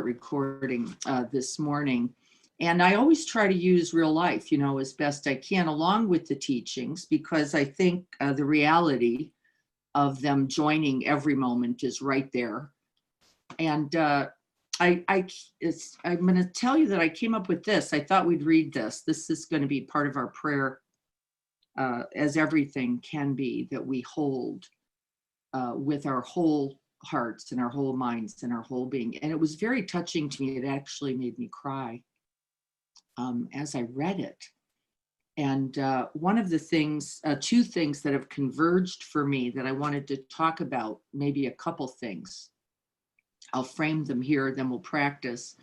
recording this morning. And I always try to use real life, as best I can, along with the teachings, because I think the reality of them joining every moment is right there. And I'm going to tell you that I came up with this. I thought we'd read this. This is going to be part of our prayer, as everything can be, that we hold with our whole hearts and our whole minds and our whole being. And it was very touching to me. It actually made me cry as I read it. And one of the things, two things that have converged for me that I wanted to talk about, maybe a couple things, I'll frame them here, then we'll practice,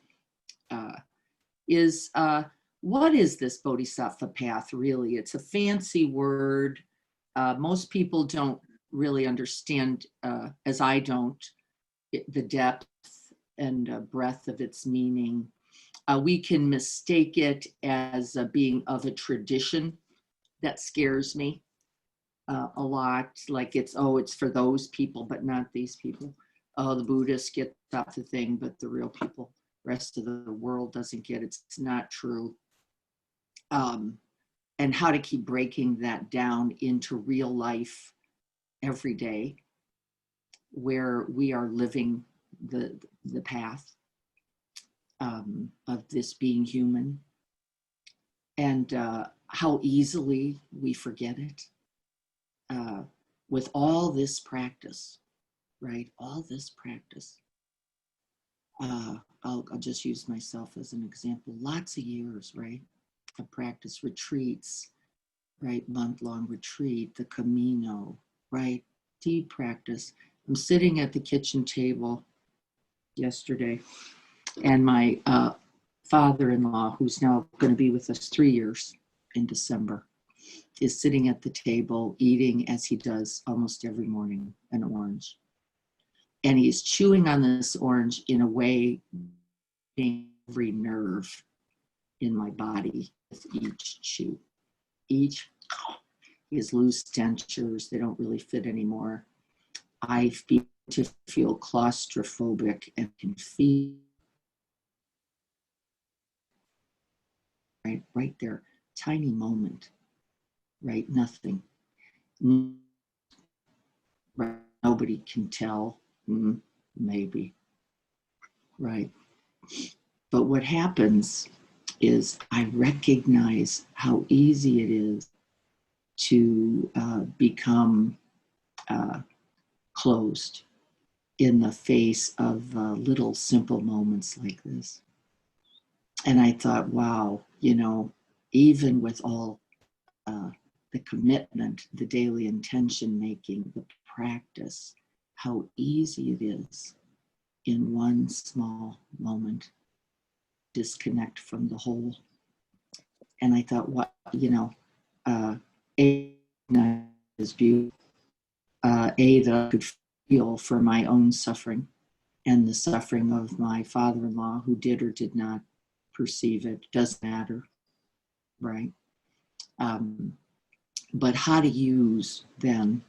is what is this Bodhisattva path really? It's a fancy word. Most people don't really understand, as I don't, the depth and breadth of its meaning. We can mistake it as being of a tradition. That scares me a lot. Like it's for those people, but not these people. Oh, the Buddhists get that the thing, but the real people, rest of the world doesn't get it. It's not true. And how to keep breaking that down into real life every day, where we are living the path of this being human, and how easily we forget it with all this practice, right? All this practice. I'll just use myself as an example. Lots of years, right? Of practice, retreats, right? Month-long retreat, the Camino, right? Deep practice. I'm sitting at the kitchen table yesterday, and my father-in-law, who's now going to be with us 3 years in December, is sitting at the table eating, as he does almost every morning, an orange. And he's chewing on this orange in a way, every nerve in my body with each chew. His loose dentures, they don't really fit anymore. I feel claustrophobic and can feel right there, tiny moment, right? Nothing. Right? Nobody can tell, maybe, right? But what happens is I recognize how easy it is to become closed in the face of little simple moments like this. And I thought, wow, even with all the commitment, the daily intention making, the practice, how easy it is in one small moment disconnect from the whole. And I thought, what, is beautiful. That I could feel for my own suffering and the suffering of my father-in-law, who did or did not perceive it, doesn't matter, right? But how to use then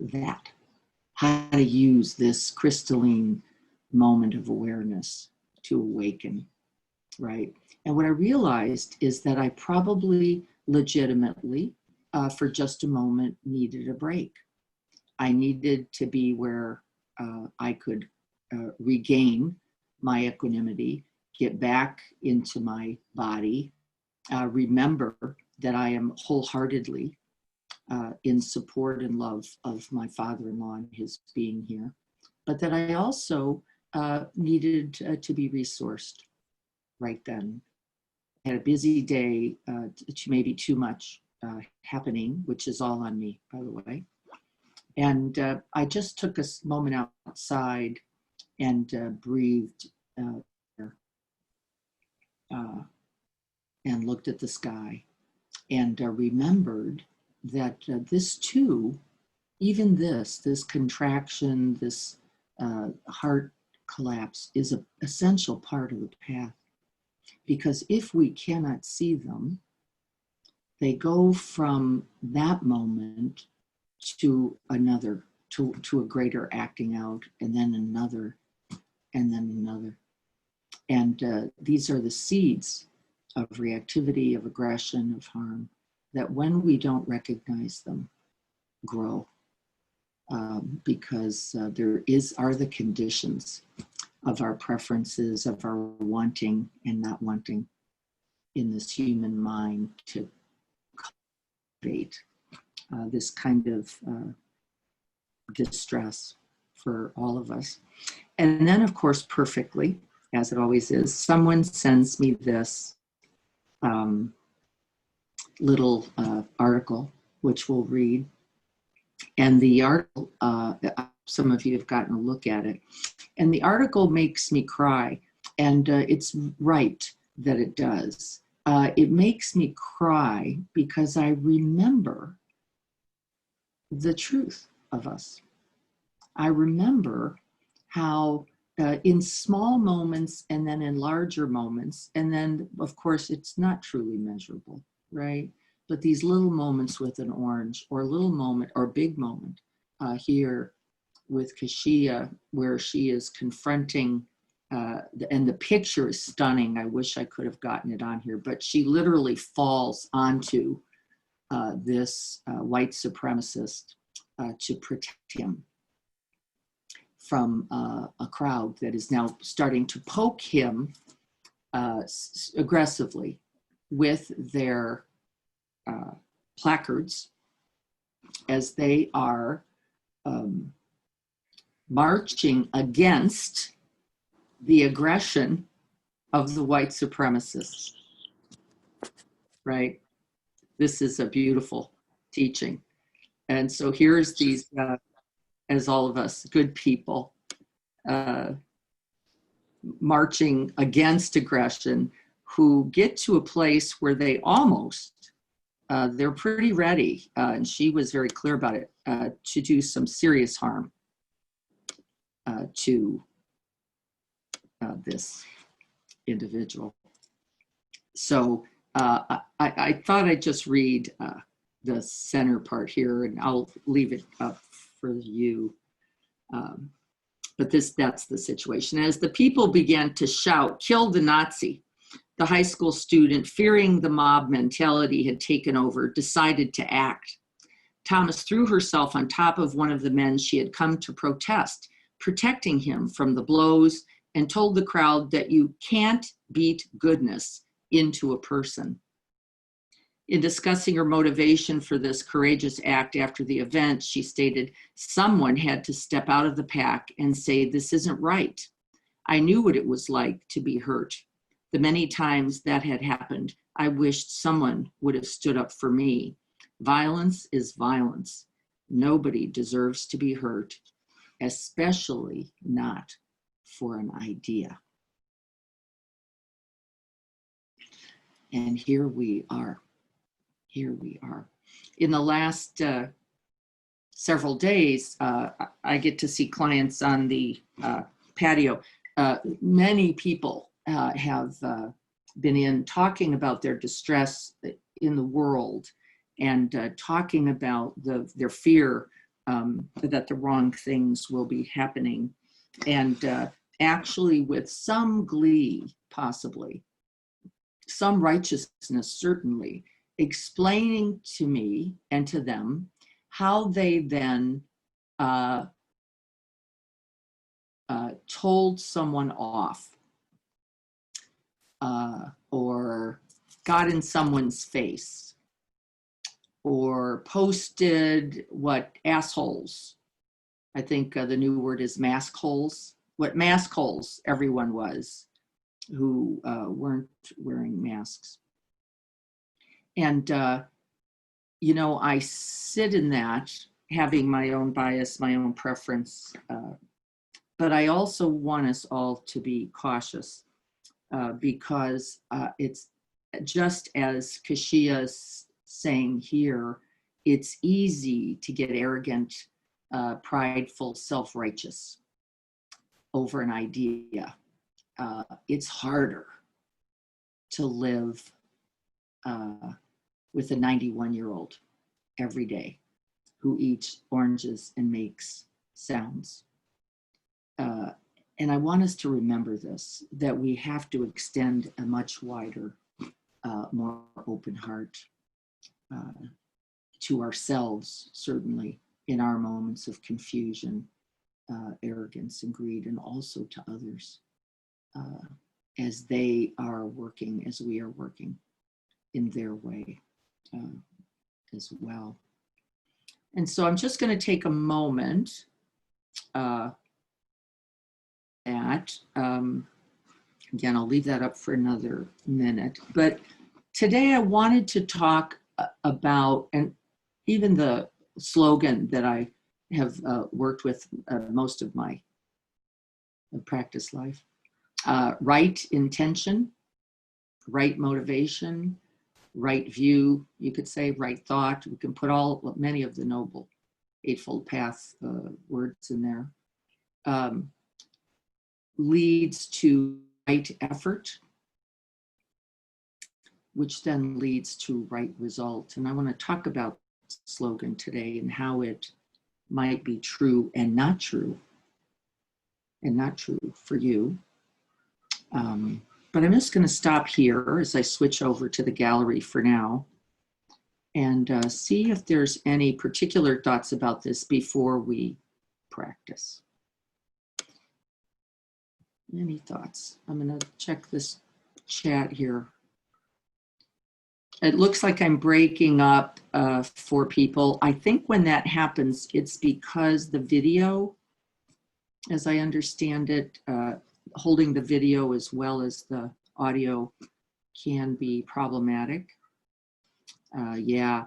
that, how to use this crystalline moment of awareness to awaken, right? And what I realized is that I probably legitimately, for just a moment, needed a break. I needed to be where I could regain my equanimity, get back into my body, remember that I am wholeheartedly in support and love of my father-in-law and his being here, but that I also needed to be resourced right then. I had a busy day, maybe too much happening, which is all on me, by the way. And I just took a moment outside and breathed and looked at the sky, and remembered that this too, even this contraction, this heart collapse is an essential part of the path. Because if we cannot see them, they go from that moment to another, to a greater acting out, and then another. and then another. And these are the seeds of reactivity, of aggression, of harm, that when we don't recognize them, grow. Because there are the conditions of our preferences, of our wanting and not wanting in this human mind to cultivate this kind of distress for all of us. And then, of course, perfectly, as it always is, someone sends me this little article, which we'll read. And the article, some of you have gotten a look at it, and the article makes me cry, and it's right that it does. It makes me cry because I remember the truth of us. I remember how in small moments and then in larger moments, and then of course it's not truly measurable, right? But these little moments with an orange, or little moment or big moment here with Kashia, where she is confronting, and the picture is stunning. I wish I could have gotten it on here, but she literally falls onto this white supremacist to protect him from a crowd that is now starting to poke him aggressively with their placards as they are marching against the aggression of the white supremacists, right? This is a beautiful teaching. And so here's these, as all of us, good people, marching against aggression, who get to a place where they almost, they're pretty ready, and she was very clear about it, to do some serious harm to this individual. So I thought I'd just read the center part here, and I'll leave it up for you. But that's the situation. As the people began to shout, "Kill the Nazi," the high school student, fearing the mob mentality had taken over, decided to act. Thomas threw herself on top of one of the men she had come to protest, protecting him from the blows, and told the crowd that you can't beat goodness into a person. In discussing her motivation for this courageous act after the event, she stated, "Someone had to step out of the pack and say, 'This isn't right.' I knew what it was like to be hurt. The many times that had happened, I wished someone would have stood up for me. Violence is violence. Nobody deserves to be hurt, especially not for an idea." And here we are. Here we are. In the last several days, I get to see clients on the patio. Many people have been in talking about their distress in the world, and talking about their fear that the wrong things will be happening. And actually with some glee, possibly, some righteousness, certainly, explaining to me and to them how they then told someone off, or got in someone's face, or posted what assholes, I think the new word is mask holes, what mask holes everyone was who weren't wearing masks. And, you know, I sit in that, having my own bias, my own preference, but I also want us all to be cautious because it's just as Kashia's saying here, it's easy to get arrogant, prideful, self-righteous over an idea. It's harder to live with a 91-year-old every day who eats oranges and makes sounds. And I want us to remember this, that we have to extend a much wider, more open heart to ourselves, certainly in our moments of confusion, arrogance, and greed, and also to others as they are working, as we are working in their way as well. And so I'm just going to take a moment again, I'll leave that up for another minute. But today I wanted to talk about, and even the slogan that I have worked with most of my practice life, right intention, right motivation, right view, you could say, right thought. We can put many of the noble Eightfold Path words in there. Leads to right effort, which then leads to right result. And I want to talk about the slogan today and how it might be true and not true for you. But I'm just going to stop here as I switch over to the gallery for now and see if there's any particular thoughts about this before we practice. Any thoughts? I'm going to check this chat here. It looks like I'm breaking up for people. I think when that happens, it's because the video, as I understand it, holding the video as well as the audio can be problematic. Yeah,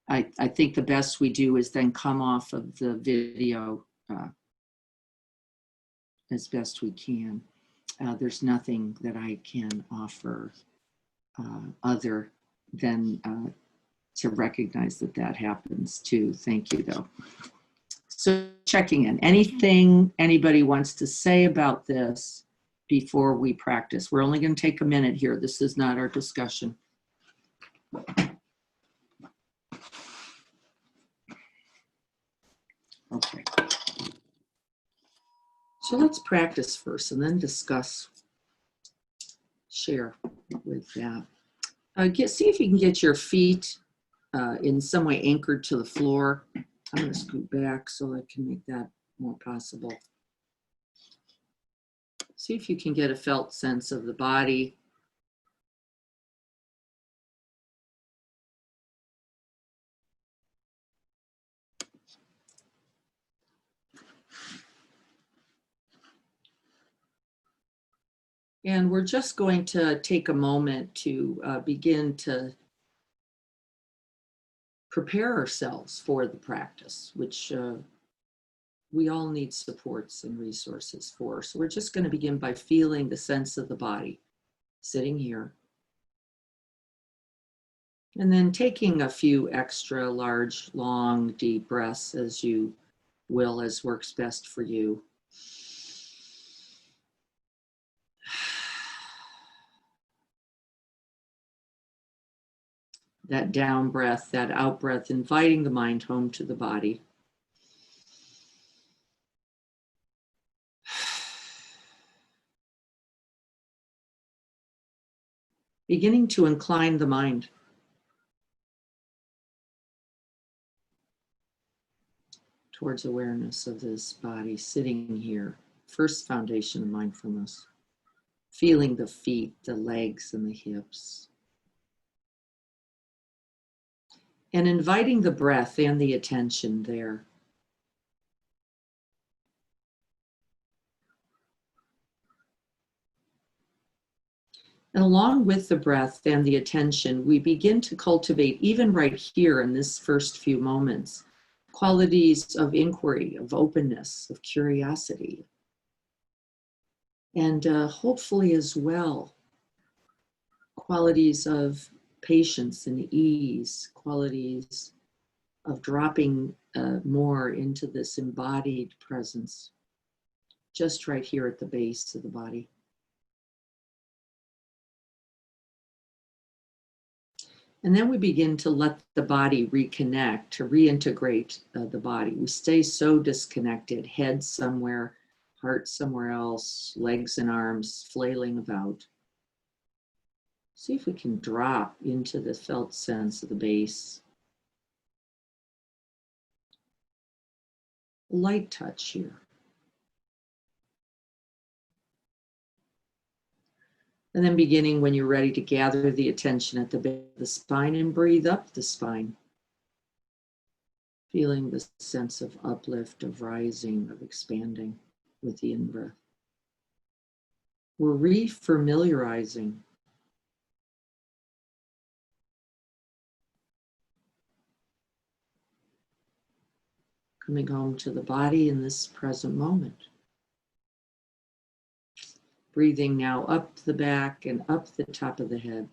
I think the best we do is then come off of the video as best we can. There's nothing that I can offer other than to recognize that that happens too. Thank you, though. So checking in. Anything anybody wants to say about this before we practice? We're only going to take a minute here. This is not our discussion. Okay. So let's practice first and then discuss, share with that. See if you can get your feet in some way anchored to the floor. I'm going to scoot back so I can make that more possible. See if you can get a felt sense of the body. And we're just going to take a moment to begin to prepare ourselves for the practice, which we all need supports and resources for. So we're just going to begin by feeling the sense of the body sitting here. And then taking a few extra large, long, deep breaths as you will, as works best for you. That down breath, that out breath, inviting the mind home to the body. Beginning to incline the mind towards awareness of this body sitting here. First foundation of mindfulness. Feeling the feet, the legs, and the hips. And inviting the breath and the attention there. And along with the breath and the attention, we begin to cultivate, even right here in this first few moments, qualities of inquiry, of openness, of curiosity. And hopefully as well, qualities of patience and ease, qualities of dropping more into this embodied presence, just right here at the base of the body. And then we begin to let the body reconnect, to reintegrate the body. We stay so disconnected, head somewhere, heart somewhere else, legs and arms flailing about. See if we can drop into the felt sense of the base. A light touch here. And then beginning when you're ready to gather the attention at the base of the spine and breathe up the spine. Feeling the sense of uplift, of rising, of expanding with the in-breath. We're refamiliarizing. Coming home to the body in this present moment. Breathing now up the back and up the top of the head.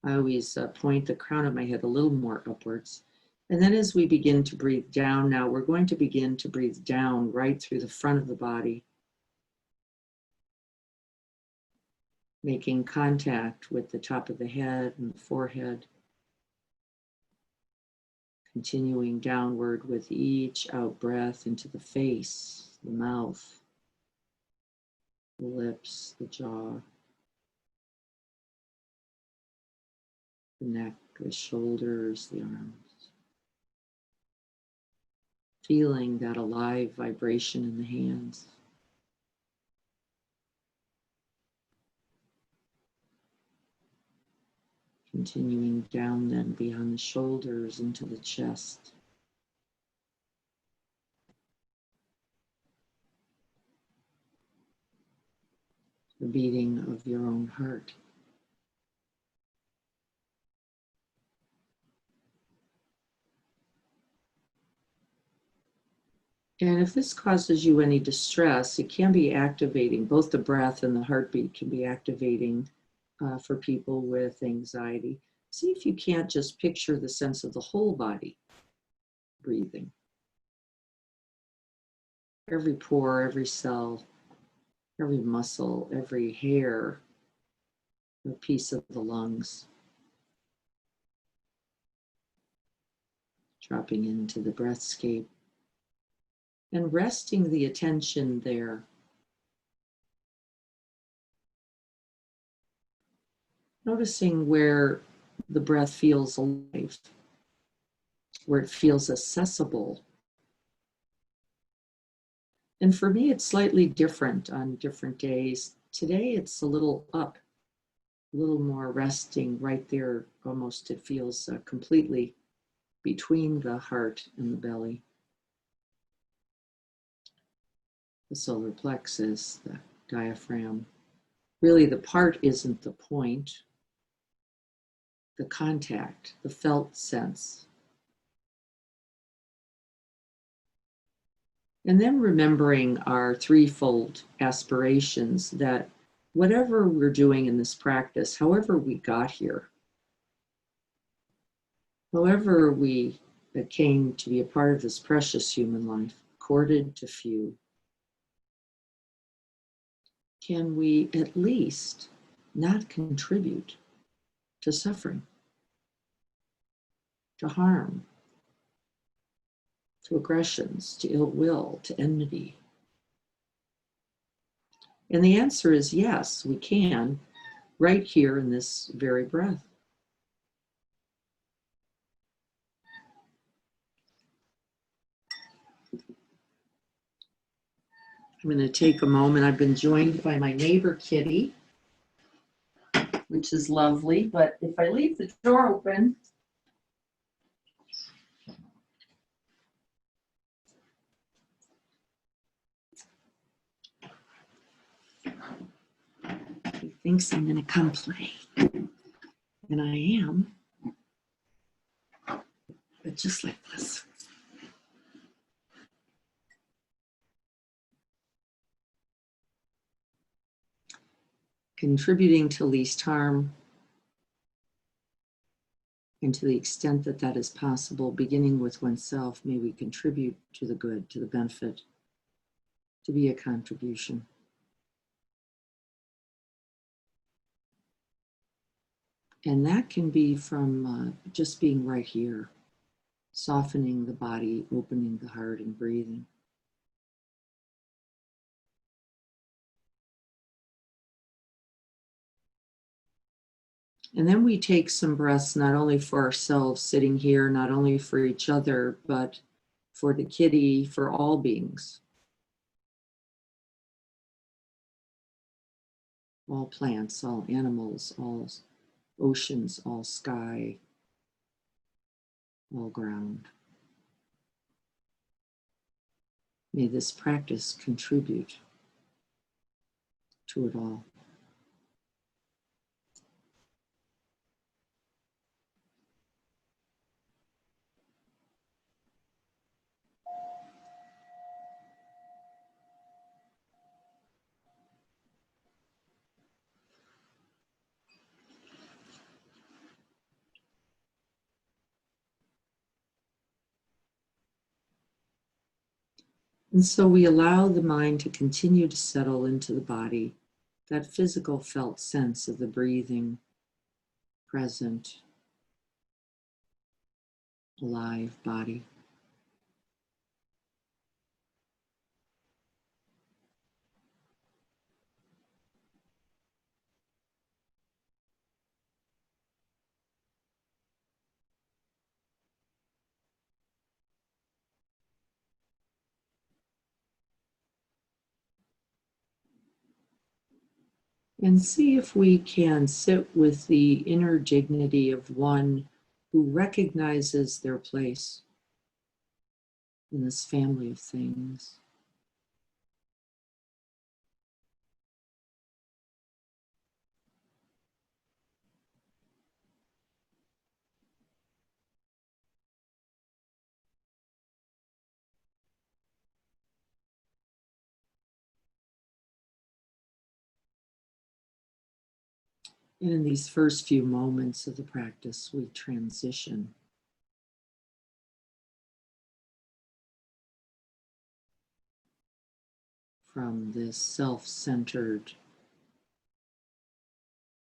I always point the crown of my head a little more upwards. And then as we begin to breathe down now, we're going to begin to breathe down right through the front of the body. Making contact with the top of the head and the forehead. Continuing downward with each out breath into the face, the mouth, the lips, the jaw, the neck, the shoulders, the arms. Feeling that alive vibration in the hands. Continuing down then beyond the shoulders into the chest. The beating of your own heart. And if this causes you any distress, it can be activating. Both the breath and the heartbeat can be activating for people with anxiety. See if you can't just picture the sense of the whole body breathing. Every pore, every cell, every muscle, every hair, a piece of the lungs. Dropping into the breathscape and resting the attention there. Noticing where the breath feels alive, where it feels accessible. And for me, it's slightly different on different days. Today, it's a little up, a little more resting right there. Almost it feels completely between the heart and the belly. The solar plexus, the diaphragm. Really, the part isn't the point. The contact, the felt sense. And then remembering our threefold aspirations that whatever we're doing in this practice, however we got here, however we came to be a part of this precious human life, accorded to few, can we at least not contribute to suffering, to harm, to aggressions, to ill will, to enmity? And the answer is yes, we can, right here in this very breath. I'm going to take a moment. I've been joined by my neighbor, Kitty, which is lovely. But if I leave the door open, he thinks I'm going to come play. And I am. But just like this. Contributing to least harm, and to the extent that that is possible, beginning with oneself, may we contribute to the good, to the benefit, to be a contribution. And that can be from just being right here, softening the body, opening the heart, and breathing. And then we take some breaths, not only for ourselves sitting here, not only for each other, but for the kitty, for all beings, all plants, all animals, all oceans, all sky, all ground. May this practice contribute to it all. And so we allow the mind to continue to settle into the body, that physical felt sense of the breathing, present, alive body. And see if we can sit with the inner dignity of one who recognizes their place in this family of things. And in these first few moments of the practice, we transition from this self-centered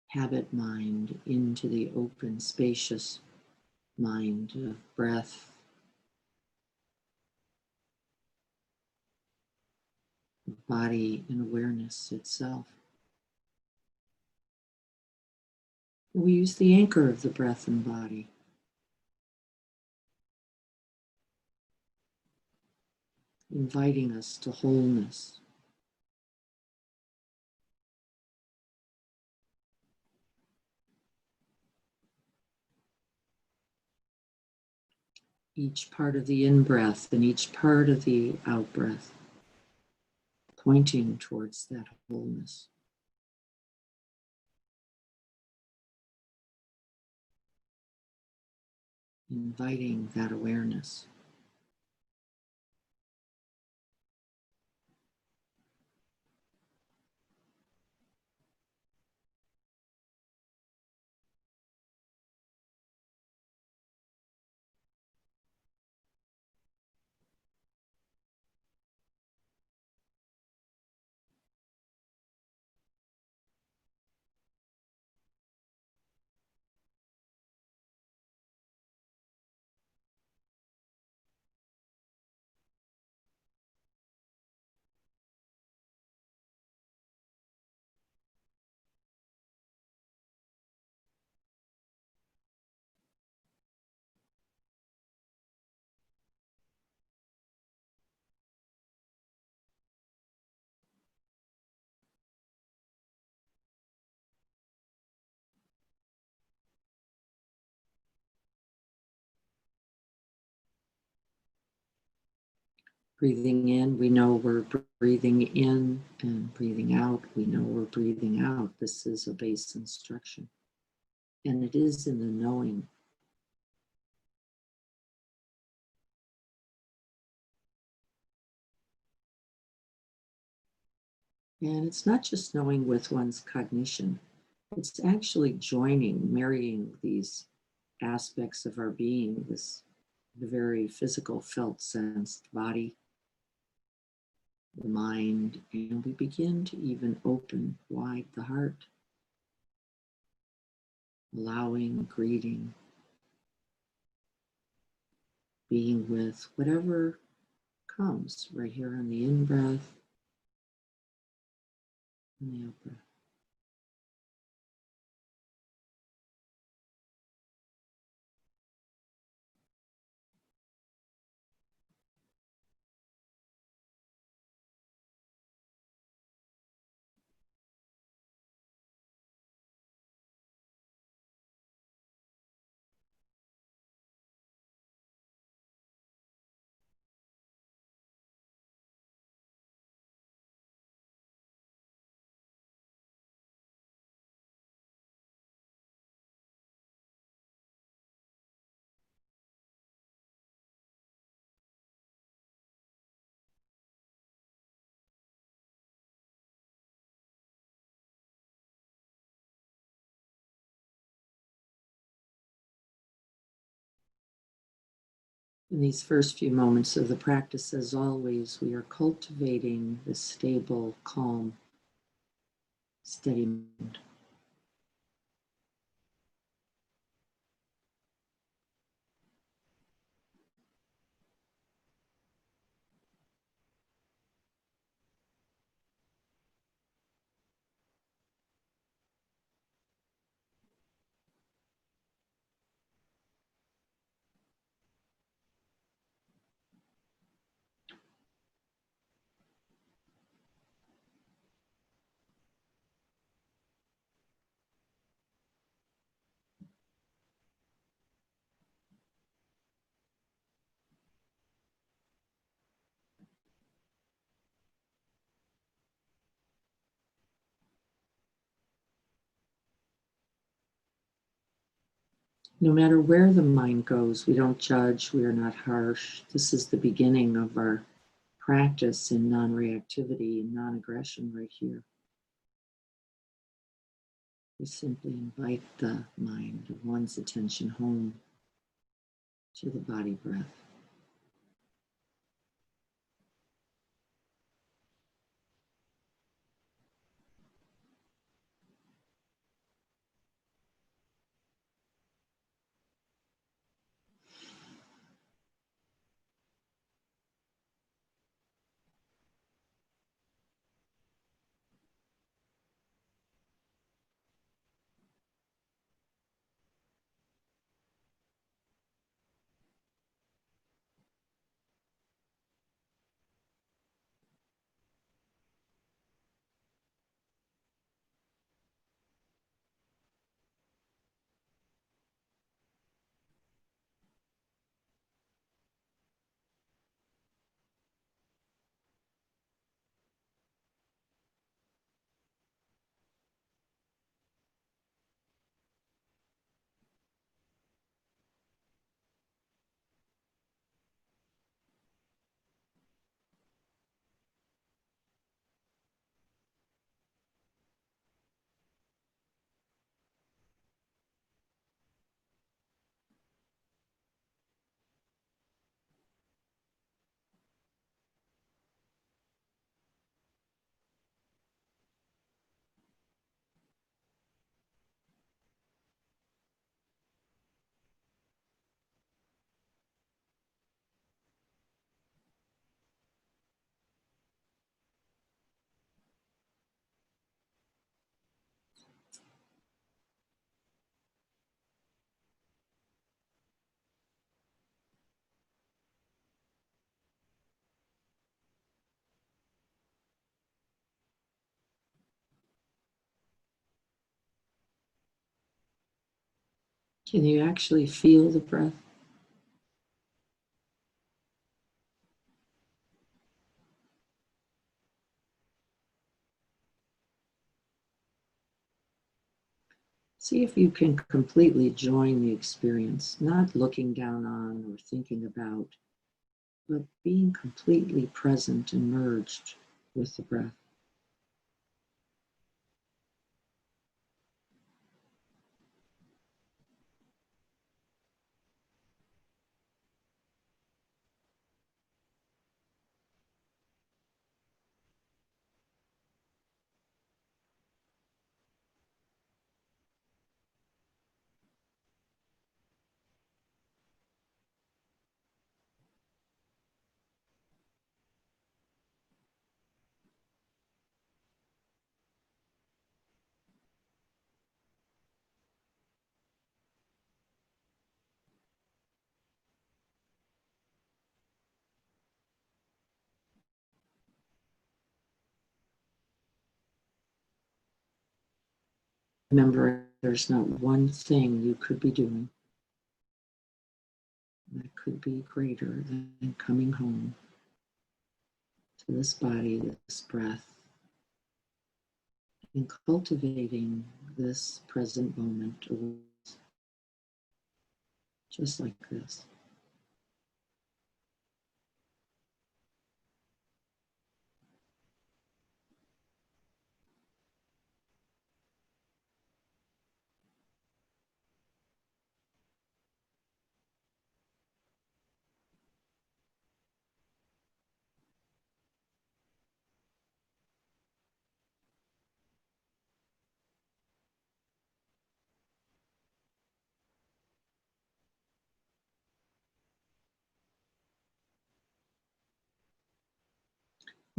habit mind into the open, spacious mind of breath, of body, and awareness itself. We use the anchor of the breath and body, inviting us to wholeness. Each part of the in-breath and each part of the out-breath, pointing towards that wholeness. Inviting that awareness. Breathing in, we know we're breathing in, and breathing out, we know we're breathing out. This is a base instruction. And it is in the knowing. And it's not just knowing with one's cognition, it's actually joining, marrying these aspects of our being, the very physical felt sensed body, the mind, and we begin to even open wide the heart, allowing, greeting, being with whatever comes right here on the in-breath and the out-breath. In these first few moments of the practice, as always, we are cultivating this stable, calm, steady mind. No matter where the mind goes, we don't judge, we are not harsh. This is the beginning of our practice in non reactivity and non aggression right here. We simply invite the mind, one's attention home to the body breath. Can you actually feel the breath? See if you can completely join the experience, not looking down on or thinking about, but being completely present and merged with the breath. Remember, there's not one thing you could be doing that could be greater than coming home to this body, this breath, and cultivating this present moment just like this.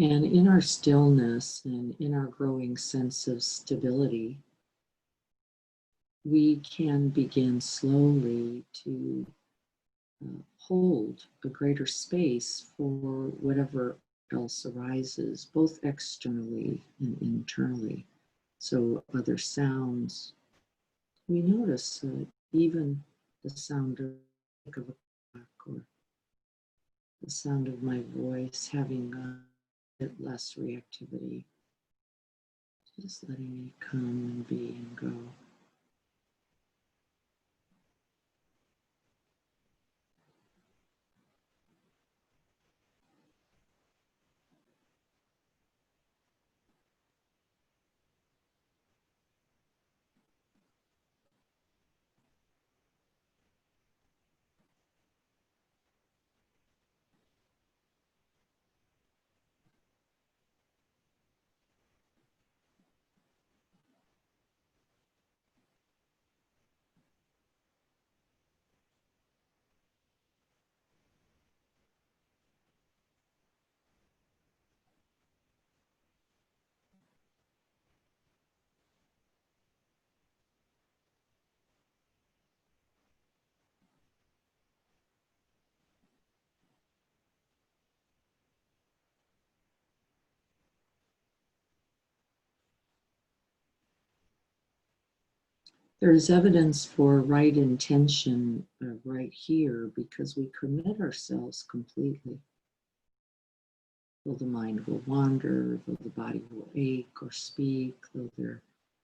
And in our stillness and in our growing sense of stability, we can begin slowly to hold a greater space for whatever else arises, both externally and internally. So, other sounds, we notice even the sound of a clock or the sound of my voice having a bit less reactivity, just letting it come and be and go. There is evidence for right intention right here because we commit ourselves completely. Though the mind will wander, though the body will ache or speak, though there are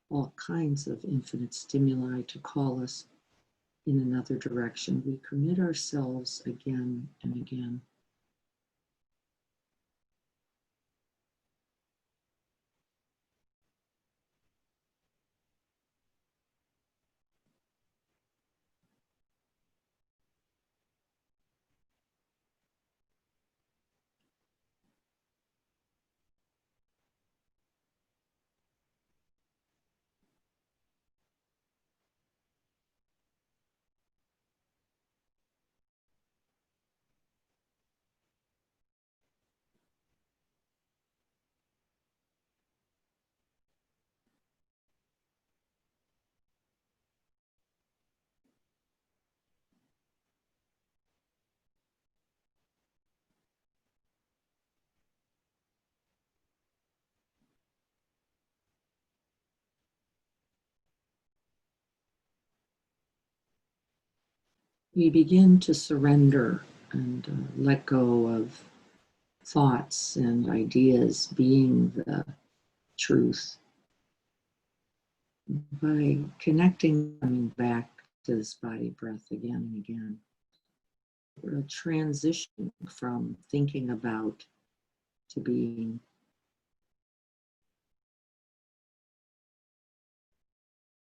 all kinds of infinite stimuli to call us in another direction, we commit ourselves again and again. We begin to surrender and let go of thoughts and ideas being the truth by connecting, coming back to this body breath again and again. We're transitioning from thinking about to being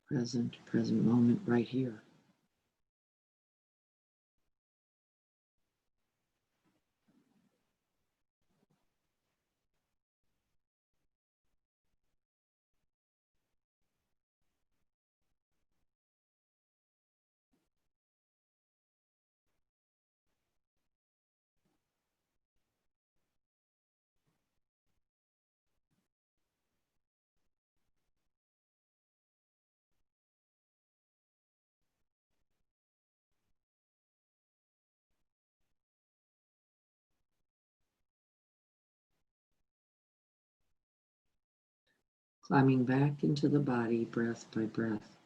present moment right here. Climbing back into the body breath by breath.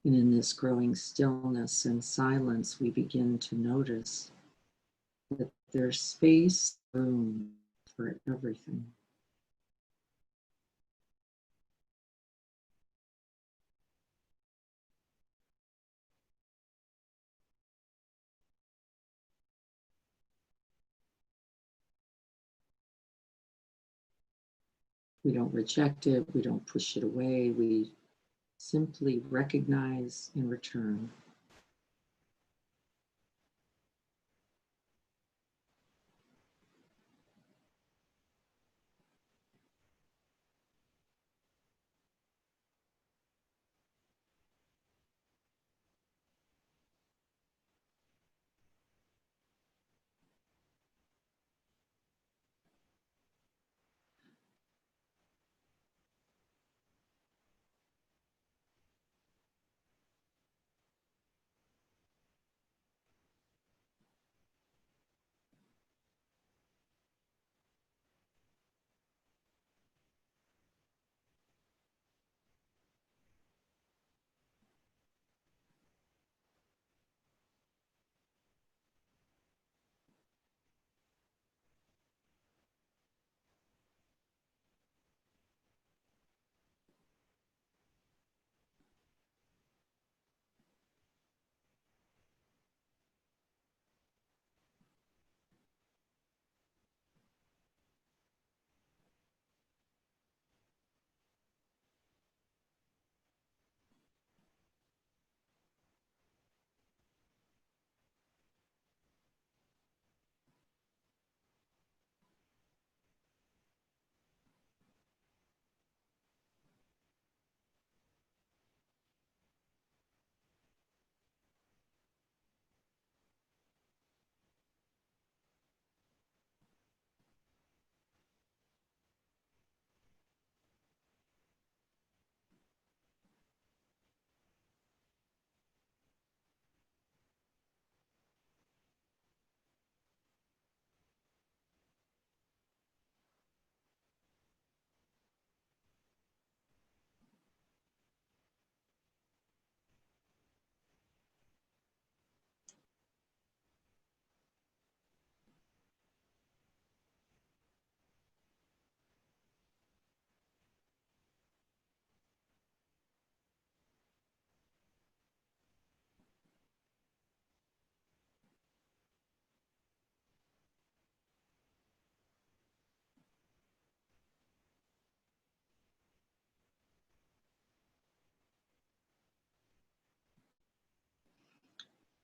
And in this growing stillness and silence, we begin to notice that there's space, room for everything. We don't reject it, we don't push it away, we simply recognize and return.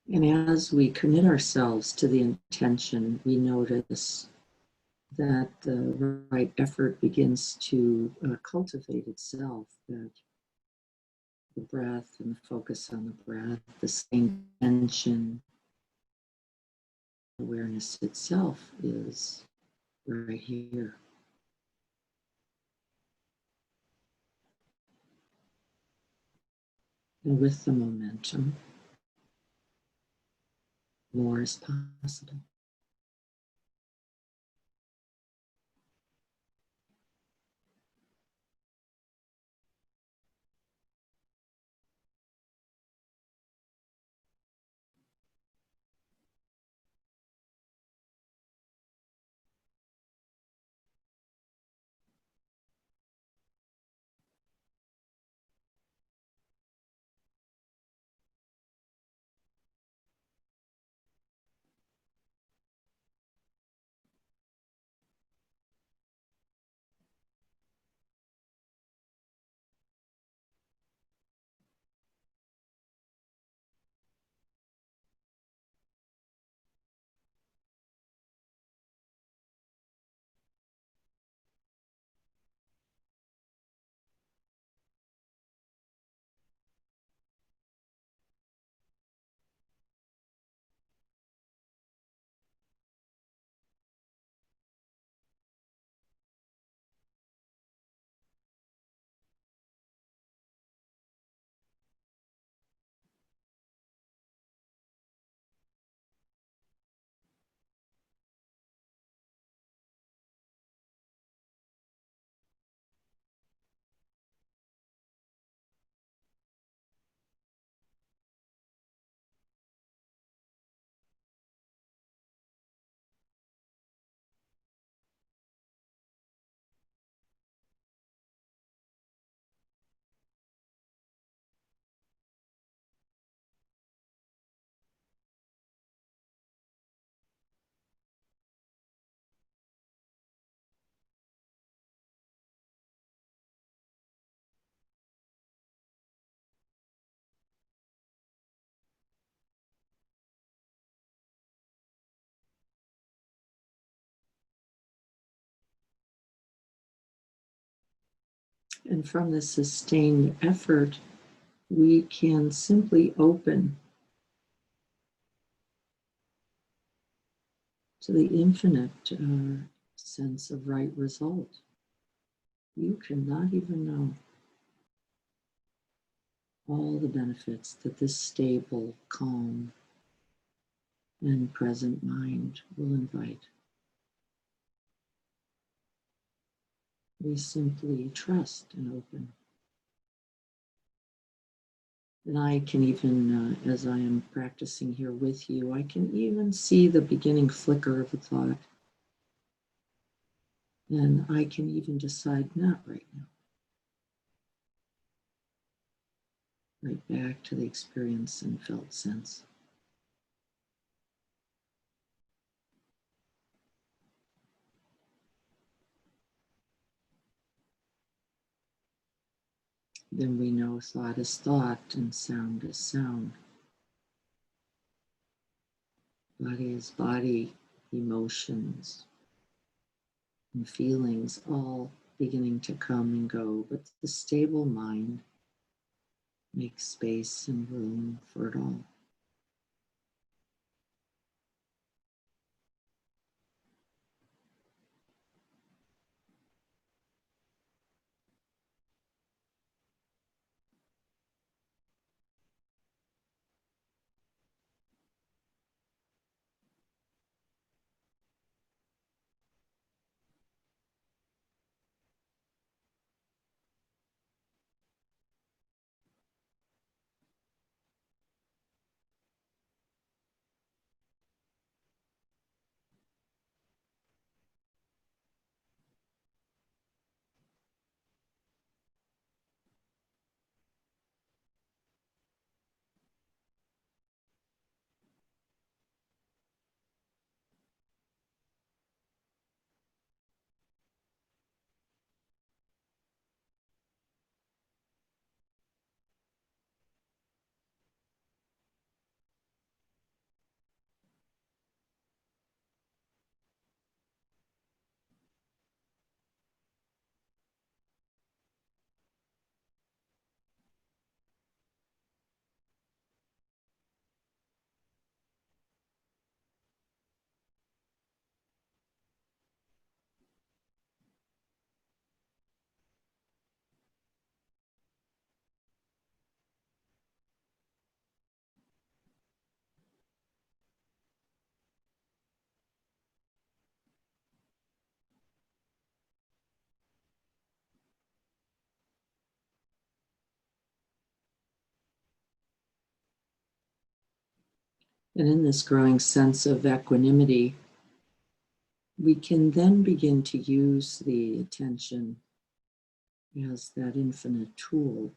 And as we commit ourselves to the intention, we notice that the right effort begins to cultivate itself, that the breath and the focus on the breath, the same tension, awareness itself is right here. And with the momentum, more is possible. And from the sustained effort, we can simply open to the infinite sense of right result. You cannot even know all the benefits that this stable, calm, and present mind will invite. We simply trust and open. And I can even, as I am practicing here with you, I can even see the beginning flicker of a thought. And I can even decide not right now. Right back to the experience and felt sense. Then we know thought is thought and sound is sound. Body is body, emotions and feelings all beginning to come and go, but the stable mind makes space and room for it all. And in this growing sense of equanimity, we can then begin to use the attention as that infinite tool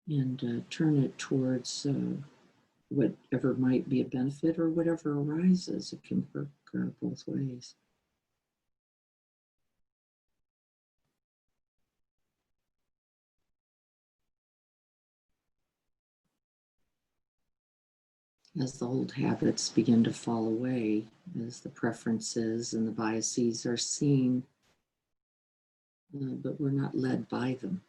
and turn it towards whatever might be a benefit or whatever arises. It can work both ways. As the old habits begin to fall away, as the preferences and the biases are seen, but we're not led by them.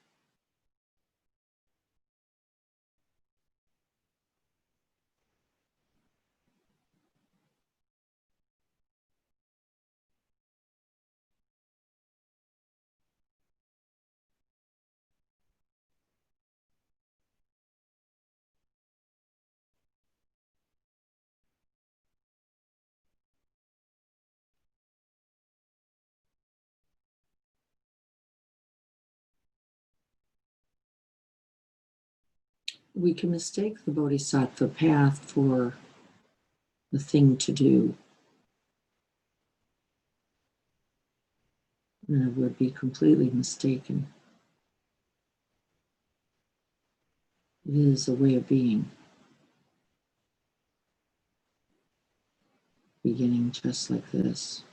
We can mistake the bodhisattva path for the thing to do. And it would be completely mistaken. It is a way of being, beginning just like this.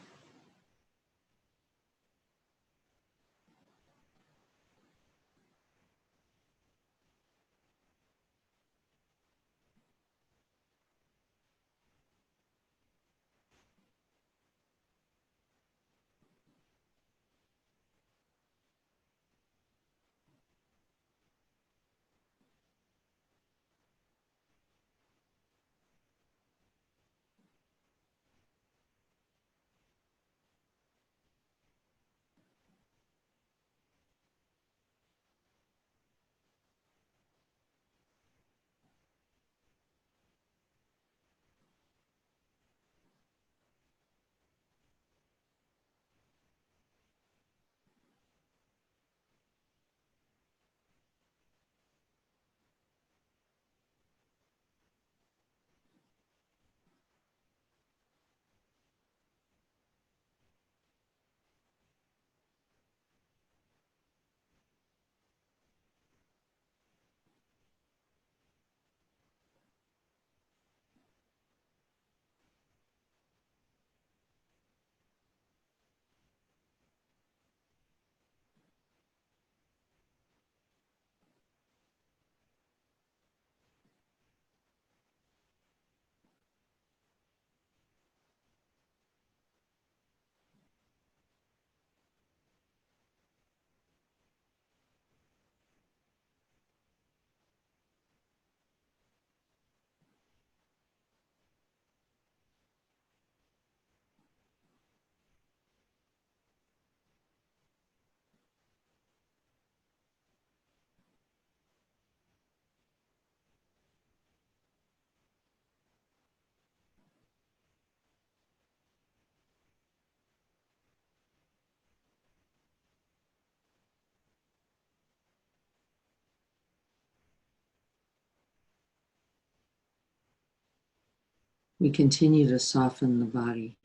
We continue to soften the body.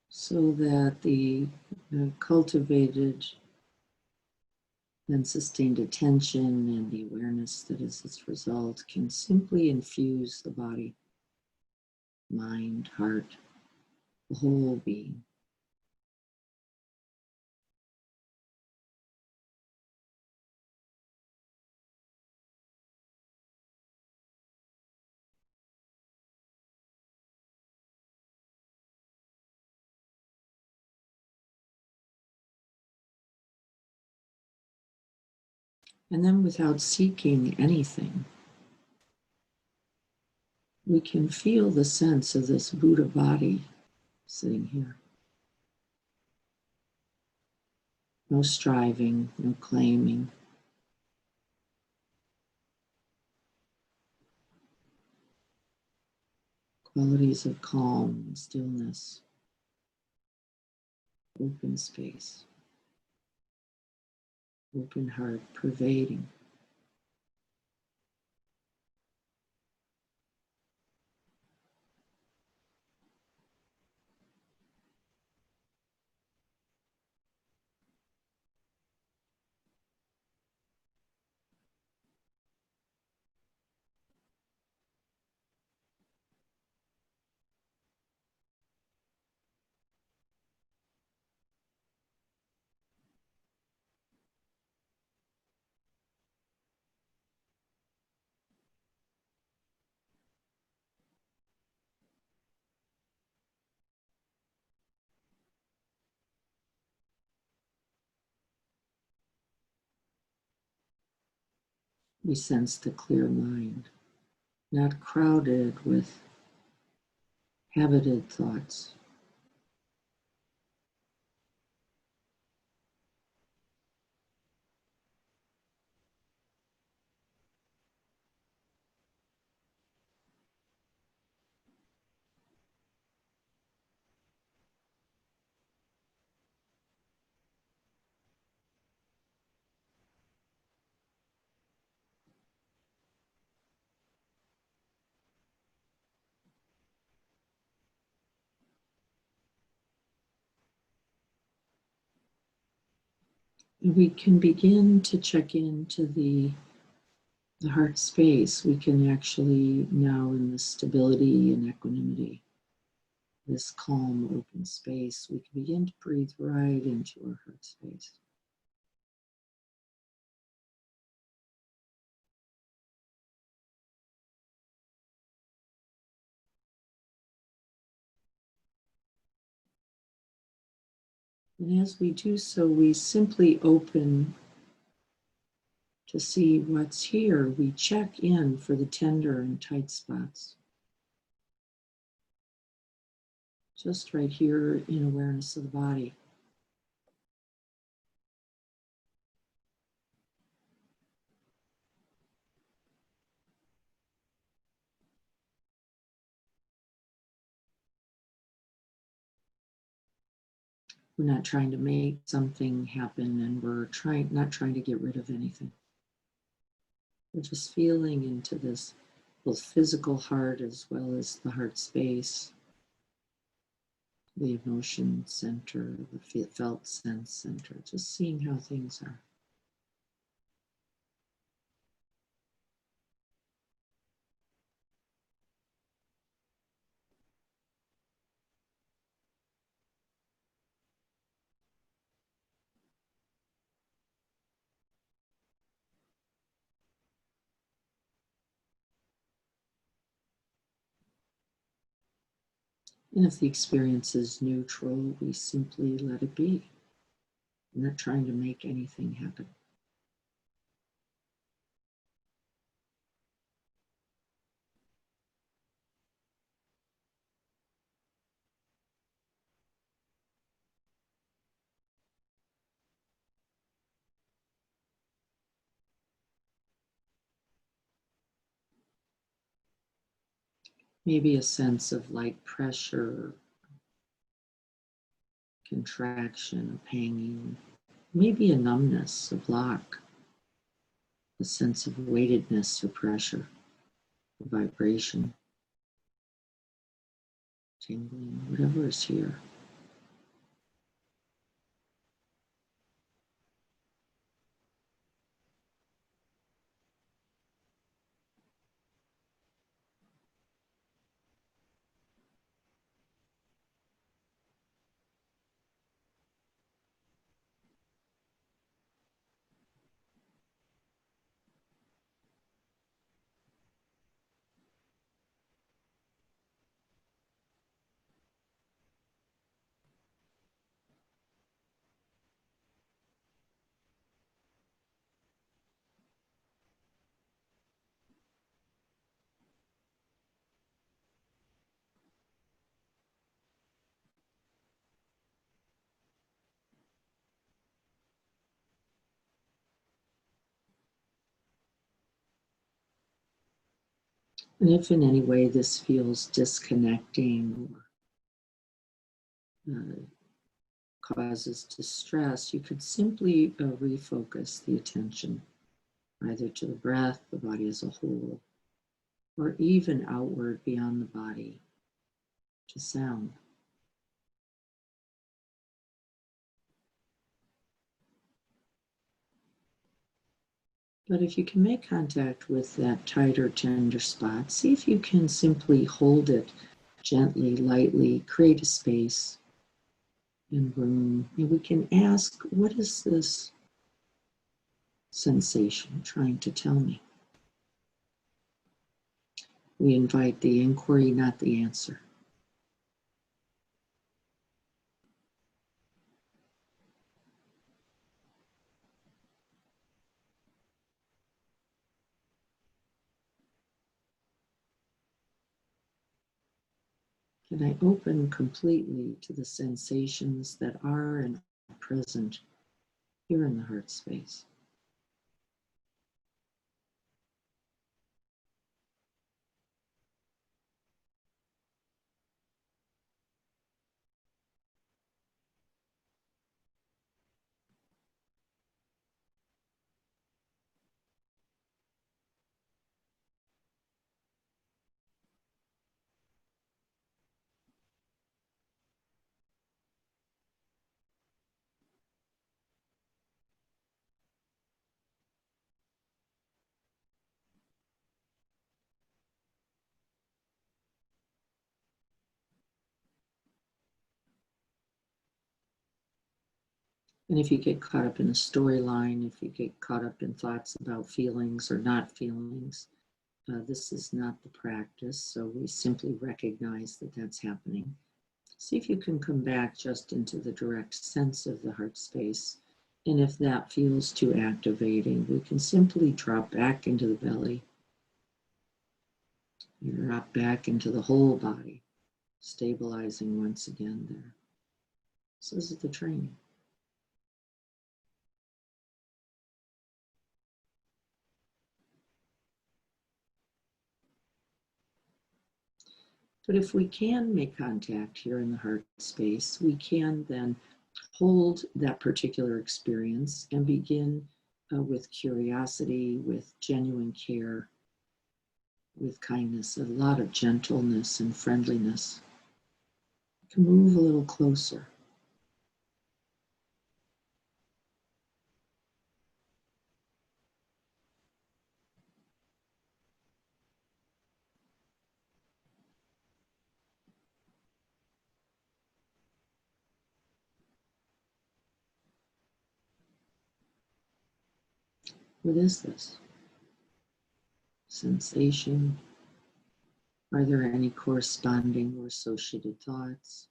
So that the cultivated and sustained attention and the awareness that is its result can simply infuse the body, mind, heart, the whole being. And then without seeking anything, we can feel the sense of this Buddha body sitting here. No striving, no claiming. Qualities of calm and stillness, open space, open heart pervading. We sense the clear mind, not crowded with habited thoughts. And we can begin to check into the heart space. We can actually now, in the stability and equanimity, this calm, open space, we can begin to breathe right into our heart space. And as we do so, we simply open to see what's here. We check in for the tender and tight spots. Just right here in awareness of the body. We're not trying to make something happen, and we're not trying to get rid of anything. We're just feeling into this both physical heart as well as the heart space, the emotion center, the felt sense center, just seeing how things are. And if the experience is neutral, we simply let it be. We're not trying to make anything happen. Maybe a sense of light pressure, contraction, of hanging, maybe a numbness, a block, a sense of weightedness or pressure, or vibration, tingling, whatever is here. And if in any way this feels disconnecting or causes distress, you could simply refocus the attention either to the breath, the body as a whole, or even outward beyond the body to sound. But if you can make contact with that tight or tender spot, see if you can simply hold it gently, lightly, create a space and room. And we can ask, what is this sensation trying to tell me? We invite the inquiry, not the answer. Can I open completely to the sensations that are and are present here in the heart space? And if you get caught up in a storyline, if you get caught up in thoughts about feelings or not feelings, this is not the practice. So we simply recognize that that's happening. See if you can come back just into the direct sense of the heart space. And if that feels too activating, we can simply drop back into the belly. Drop back into the whole body, stabilizing once again there. So this is the training. But if we can make contact here in the heart space, we can then hold that particular experience and begin with curiosity, with genuine care, with kindness, a lot of gentleness and friendliness. We can move a little closer. What is this sensation? Are there any corresponding or associated thoughts,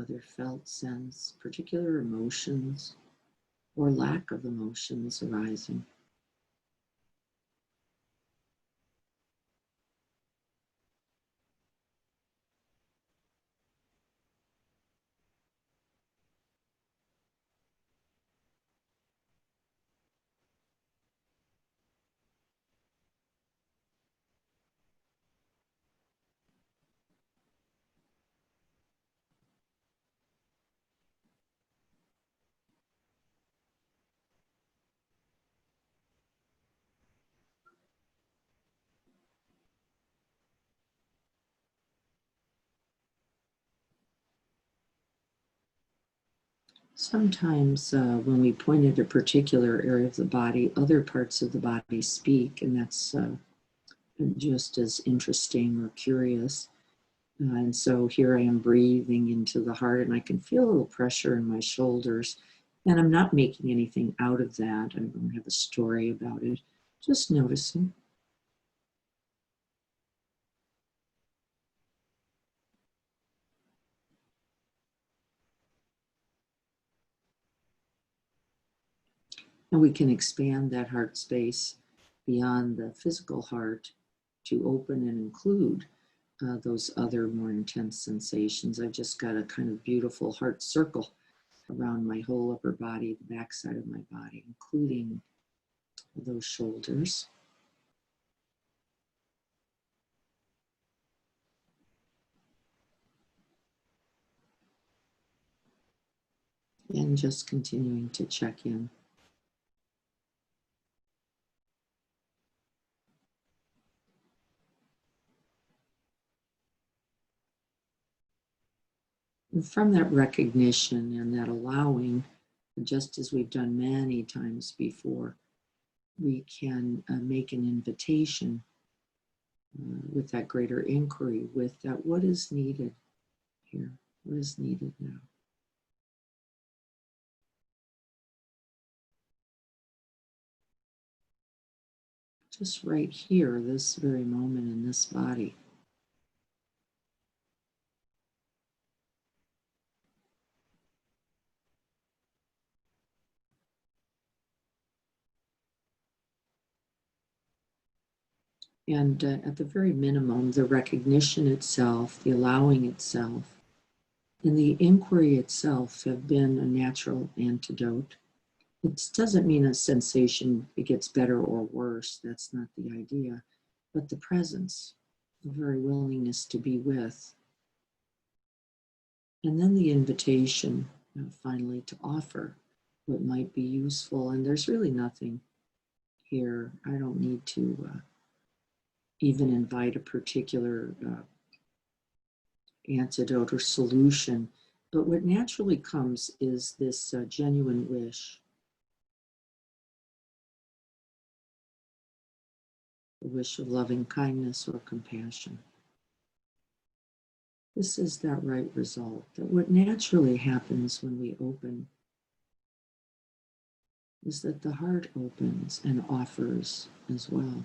other felt sense, particular emotions, or lack of emotions arising? Sometimes when we point at a particular area of the body, other parts of the body speak, and that's just as interesting or curious. And so here I am breathing into the heart, and I can feel a little pressure in my shoulders. And I'm not making anything out of that. I don't have a story about it, just noticing. And we can expand that heart space beyond the physical heart to open and include those other more intense sensations. I've just got a kind of beautiful heart circle around my whole upper body, the backside of my body, including those shoulders. And just continuing to check in. And from that recognition and that allowing, just as we've done many times before, we can make an invitation with that greater inquiry, with that what is needed here, what is needed now. Just right here, this very moment in this body. And at the very minimum, the recognition itself, the allowing itself, and the inquiry itself have been a natural antidote. It doesn't mean a sensation it gets better or worse. That's not the idea. But the presence, the very willingness to be with. And then the invitation, finally, to offer what might be useful. And there's really nothing here. I don't need to even invite a particular antidote or solution. But what naturally comes is this genuine wish, a wish of loving kindness or compassion. This is that right result, that what naturally happens when we open is that the heart opens and offers as well.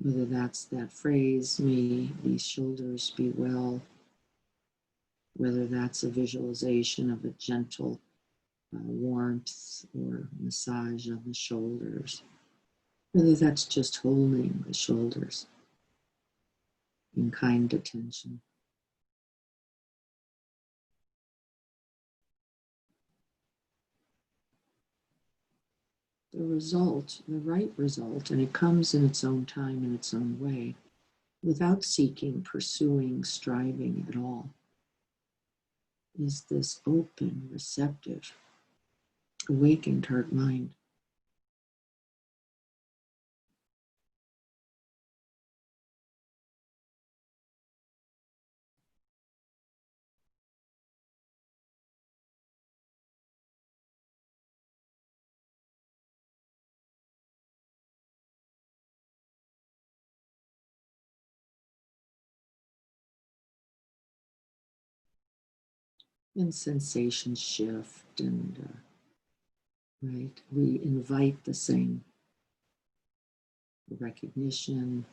Whether that's that phrase, may these shoulders be well, whether that's a visualization of a gentle warmth or massage of the shoulders, whether that's just holding the shoulders in kind attention. The result, the right result, and it comes in its own time, in its own way, without seeking, pursuing, striving at all, is this open, receptive, awakened heart mind. And sensations shift, and right, we invite the same, the recognition,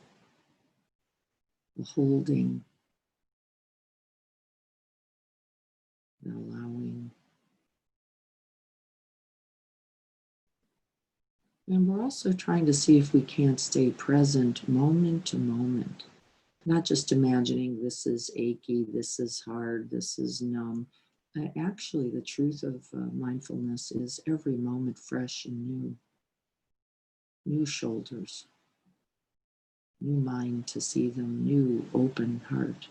the holding, the allowing. And we're also trying to see if we can't stay present moment to moment, not just imagining this is achy, this is hard, this is numb. Actually, the truth of mindfulness is every moment fresh and new. New shoulders, new mind to see them, new open heart.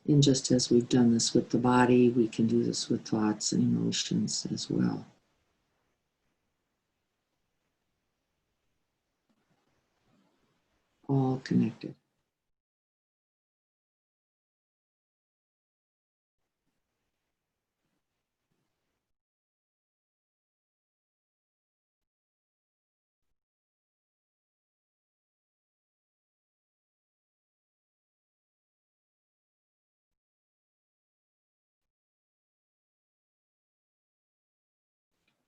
And just as we've done this with the body, we can do this with thoughts and emotions as well. All connected.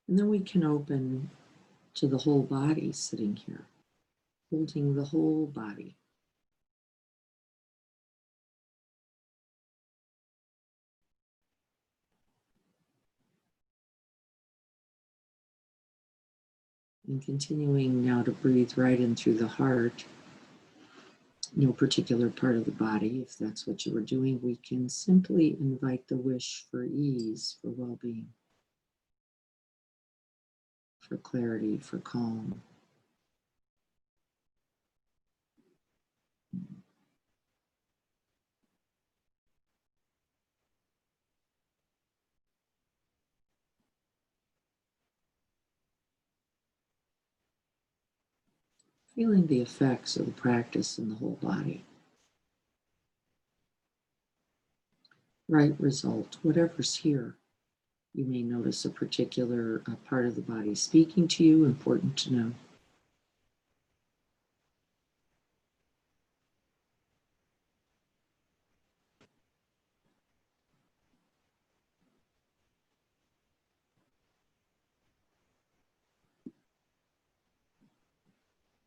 And then we can open to the whole body sitting here, holding the whole body. And continuing now to breathe right in through the heart, no particular part of the body. If that's what you were doing, we can simply invite the wish for ease, for well-being, for clarity, for calm. Feeling the effects of the practice in the whole body. Right result, whatever's here. You may notice a particular part of the body speaking to you, important to know.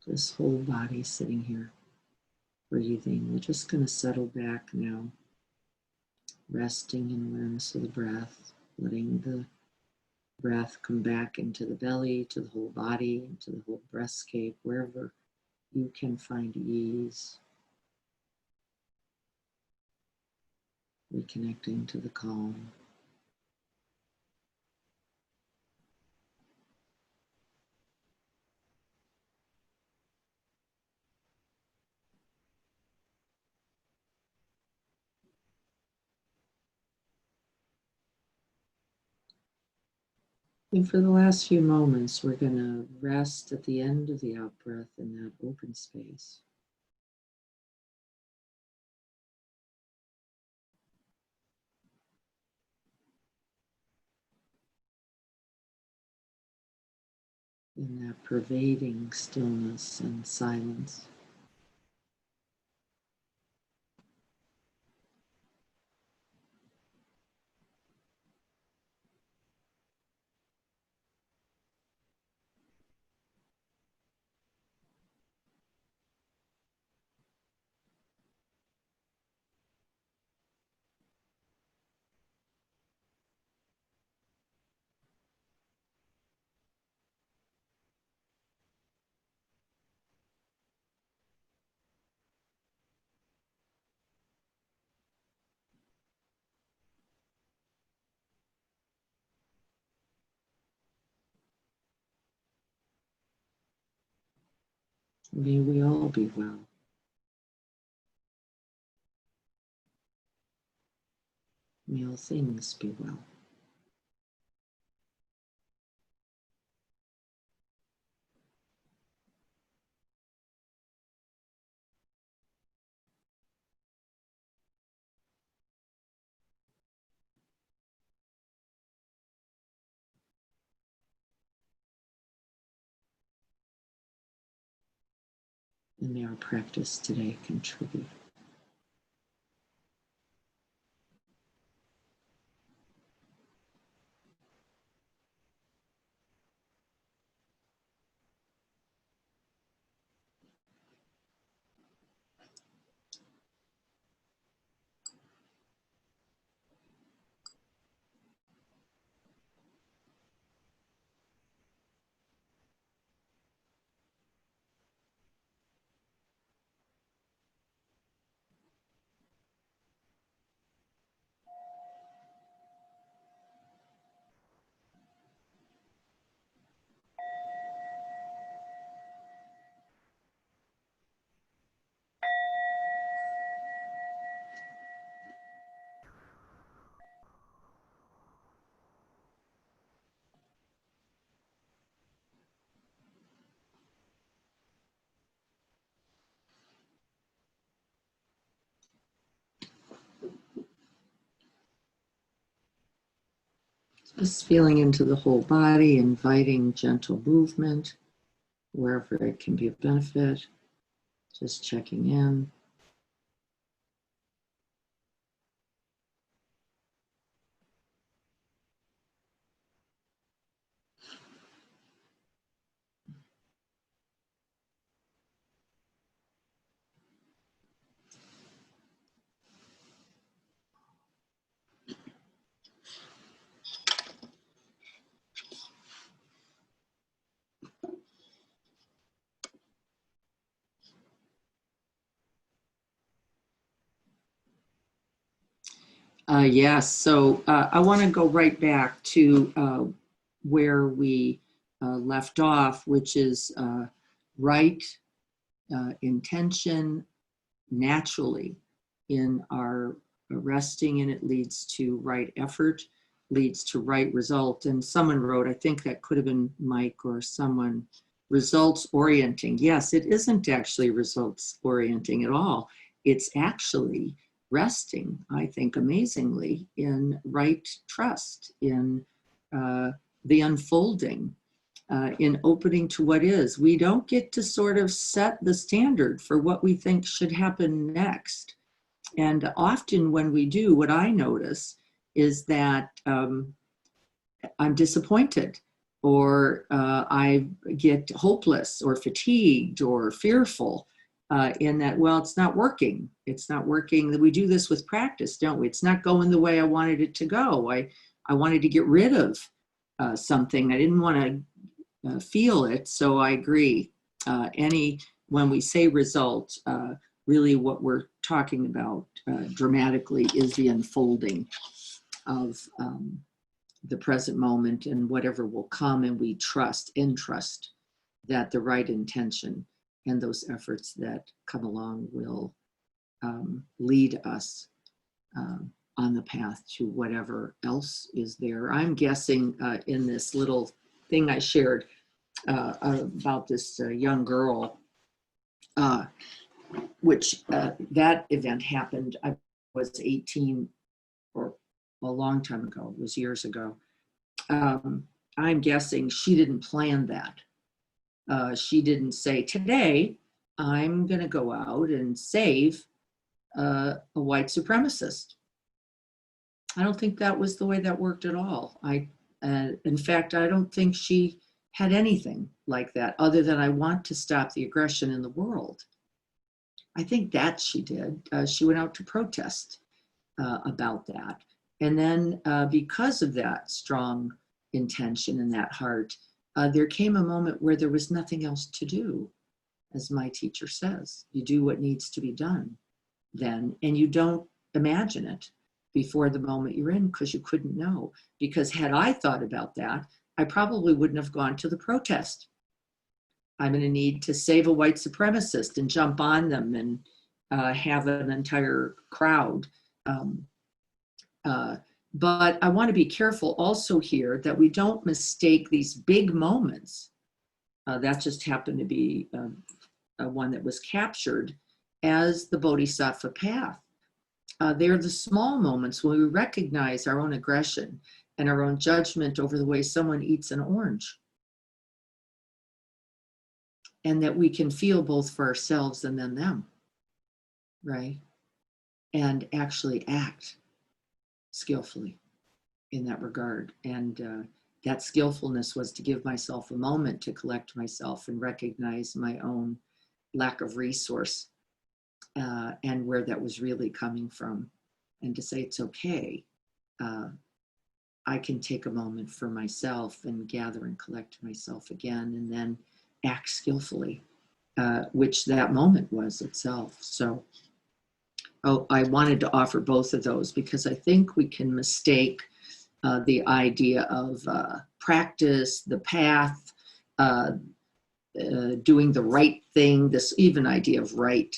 This whole body sitting here, breathing. We're just going to settle back now, resting in awareness of the breath, letting the breath come back into the belly, to the whole body, into the whole breastscape, wherever you can find ease. Reconnecting to the calm. And for the last few moments, we're going to rest at the end of the out breath in that open space. In that pervading stillness and silence. May we all be well. May all things be well. And may our practice today contribute. Just feeling into the whole body, inviting gentle movement wherever it can be of benefit. Just checking in. Yes, so I want to go right back to where we left off, which is right intention naturally in our resting, and it leads to right effort, leads to right result. And someone wrote, I think that could have been Mike or someone, results orienting. Yes, it isn't actually results orienting at all. It's actually resting, I think, amazingly in right trust, in the unfolding, in opening to what is. We don't get to sort of set the standard for what we think should happen next. And often when we do, what I notice is that I'm disappointed, or I get hopeless or fatigued or fearful in that, well, it's not working. It's not working. We do this with practice, don't we? It's not going the way I wanted it to go. I wanted to get rid of something. I didn't want to feel it. So I agree. When we say result, really what we're talking about dramatically is the unfolding of the present moment and whatever will come, and we trust that the right intention and those efforts that come along will lead us on the path to whatever else is there. I'm guessing in this little thing I shared about this young girl, which that event happened, I was 18, or a long time ago, it was years ago. I'm guessing she didn't plan that. She didn't say, today I'm going to go out and save a white supremacist. I don't think that was the way that worked at all. In fact, I don't think she had anything like that other than I want to stop the aggression in the world. I think that she did. She went out to protest about that. And then because of that strong intention in that heart, there came a moment where there was nothing else to do. As my teacher says, you do what needs to be done then, and you don't imagine it before the moment you're in, because you couldn't know. Because had I thought about that, I probably wouldn't have gone to the protest. I'm going to need to save a white supremacist and jump on them and have an entire crowd. But I want to be careful also here that we don't mistake these big moments. That just happened to be one that was captured as the Bodhisattva path. They're the small moments when we recognize our own aggression and our own judgment over the way someone eats an orange. And that we can feel both for ourselves and then them, right? And actually act skillfully in that regard. And that skillfulness was to give myself a moment to collect myself and recognize my own lack of resource and where that was really coming from. And to say it's okay. I can take a moment for myself and gather and collect myself again, and then act skillfully, which that moment was itself. So I wanted to offer both of those because I think we can mistake the idea of practice, the path, doing the right thing, this even idea of right,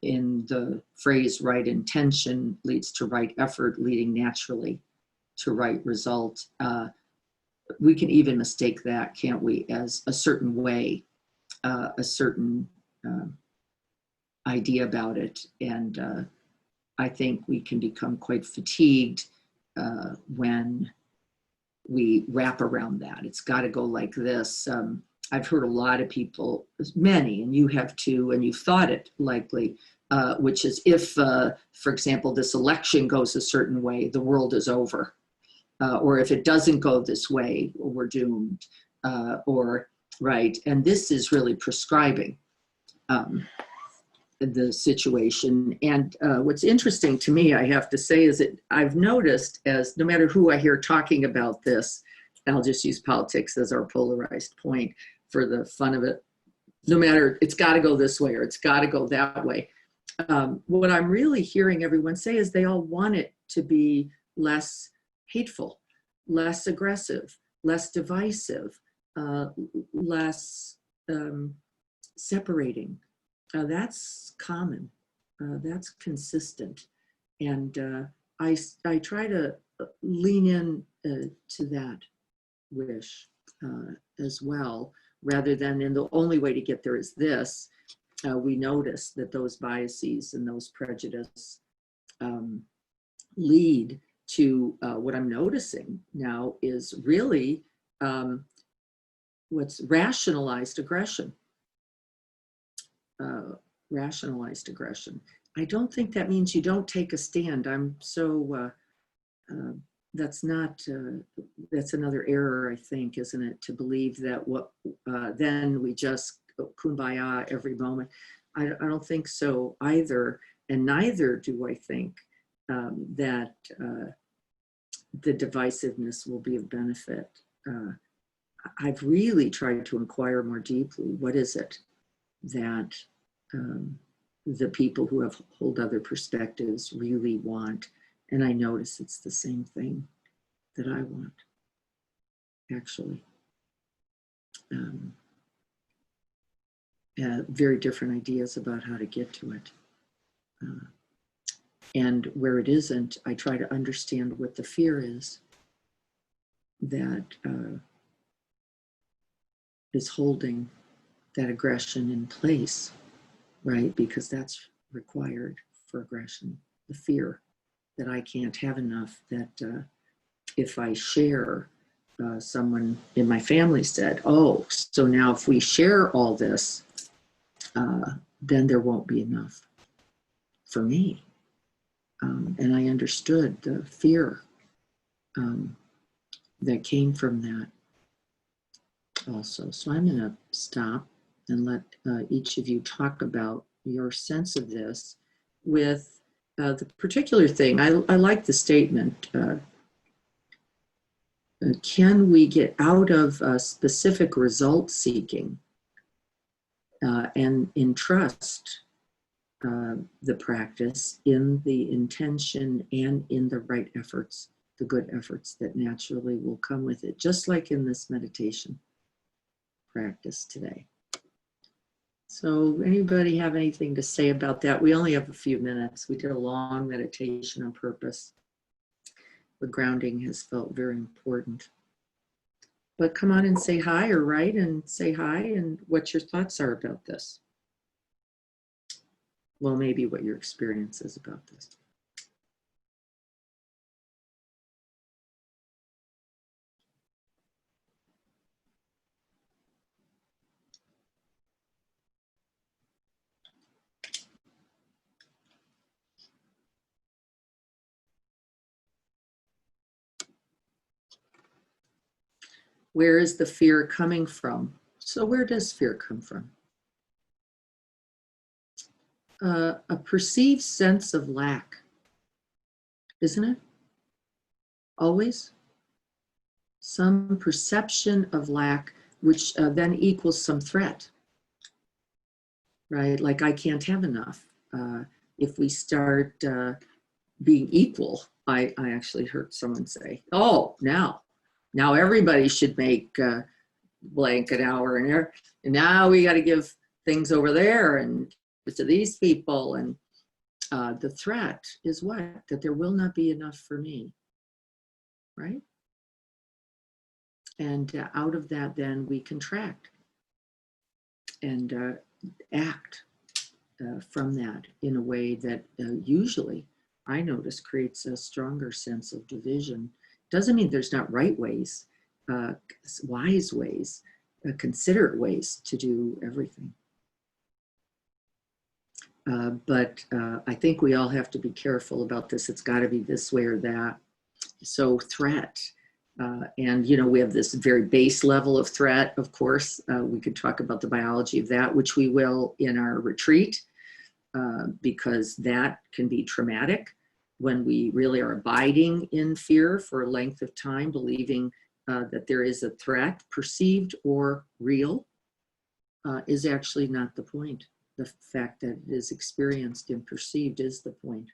in the phrase right intention leads to right effort, leading naturally to right result. We can even mistake that, can't we, as a certain way, a certain idea about it. And I think we can become quite fatigued when we wrap around that. It's got to go like this. I've heard a lot of people, many, and you have too, and you've thought it likely, which is if, for example, this election goes a certain way, the world is over. Or if it doesn't go this way, we're doomed. Right. And this is really prescribing the situation. And what's interesting to me, I have to say, is that I've noticed, as no matter who I hear talking about this, I'll just use politics as our polarized point for the fun of it, no matter, it's got to go this way or it's got to go that way. What I'm really hearing everyone say is they all want it to be less hateful, less aggressive, less divisive, less separating. That's common, that's consistent. And I try to lean in to that wish as well, rather than in the only way to get there is this. We notice that those biases and those prejudices lead to what I'm noticing now is really what's rationalized aggression. Rationalized aggression. I don't think that means you don't take a stand. I'm so, that's not, that's another error, I think, isn't it? To believe that what, then we just kumbaya every moment. I don't think so either. And neither do I think that the divisiveness will be of benefit. I've really tried to inquire more deeply, what is it that the people who hold other perspectives really want? And I notice it's the same thing that I want, actually. Very different ideas about how to get to it. And where it isn't, I try to understand what the fear is that is holding that aggression in place, right? Because that's required for aggression, the fear that I can't have enough, that if I share, someone in my family said, oh, so now if we share all this, then there won't be enough for me. And I understood the fear that came from that also. So I'm going to stop and let each of you talk about your sense of this with the particular thing. I like the statement, can we get out of specific result seeking and entrust the practice in the intention and in the right efforts, the good efforts that naturally will come with it, just like in this meditation practice today. So anybody have anything to say about that? We only have a few minutes. We did a long meditation on purpose. The grounding has felt very important. But come on and say hi, or write and say hi and what your thoughts are about this. Well, maybe what your experience is about this. Where is the fear coming from? So where does fear come from? A perceived sense of lack, isn't it? Always. Some perception of lack, which then equals some threat, right? Like I can't have enough. If we start being equal, I actually heard someone say, oh, now everybody should make blank an hour, and now we got to give things over there and to these people. And the threat is what? That there will not be enough for me, right? And out of that, then we contract and act from that in a way that usually I notice creates a stronger sense of division Doesn't mean there's not right ways, wise ways, considerate ways to do everything. But I think we all have to be careful about this. It's got to be this way or that. So threat. And, you know, we have this very base level of threat, of course. We could talk about the biology of that, which we will in our retreat, because that can be traumatic when we really are abiding in fear for a length of time, believing that there is a threat, perceived or real, is actually not the point. The fact that it is experienced and perceived is the point.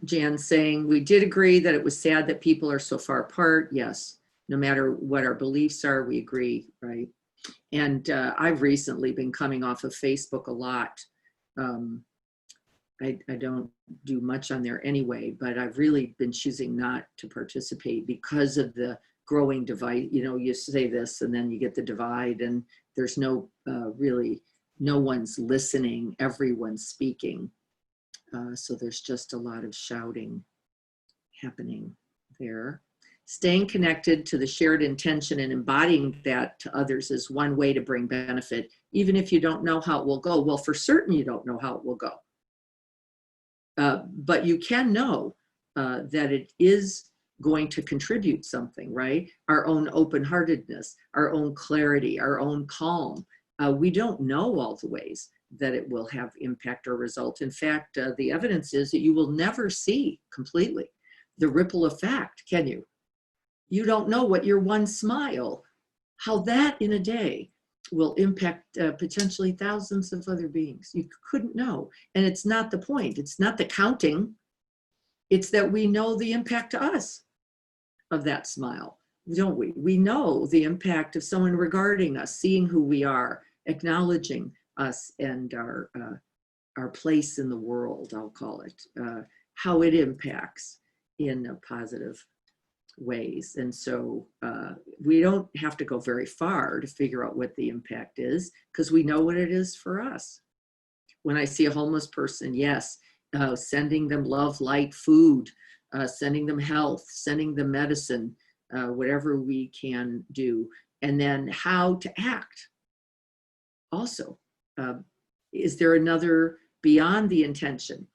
Jan saying, we did agree that it was sad that people are so far apart. Yes, no matter what our beliefs are, we agree, right? And I've recently been coming off of Facebook a lot. I don't do much on there anyway, but I've really been choosing not to participate because of the growing divide. You know, you say this and then you get the divide, and there's no really, no one's listening, everyone's speaking. So there's just a lot of shouting happening there. Staying connected to the shared intention and embodying that to others is one way to bring benefit, even if you don't know how it will go. Well, for certain, you don't know how it will go. But you can know that it is going to contribute something, right? Our own open-heartedness, our own clarity, our own calm. We don't know all the ways that it will have impact or result. In fact, the evidence is that you will never see completely the ripple effect, can you? You don't know what your one smile, how that in a day will impact potentially thousands of other beings. You couldn't know. And it's not the point. It's not the counting. It's that we know the impact to us of that smile, don't we? We know the impact of someone regarding us, seeing who we are, acknowledging us and our place in the world, I'll call it, how it impacts in positive ways. And so we don't have to go very far to figure out what the impact is, because we know what it is for us. When I see a homeless person, yes, sending them love, light, food, sending them health, sending them medicine, whatever we can do, and then how to act. Also, is there another, beyond the intention,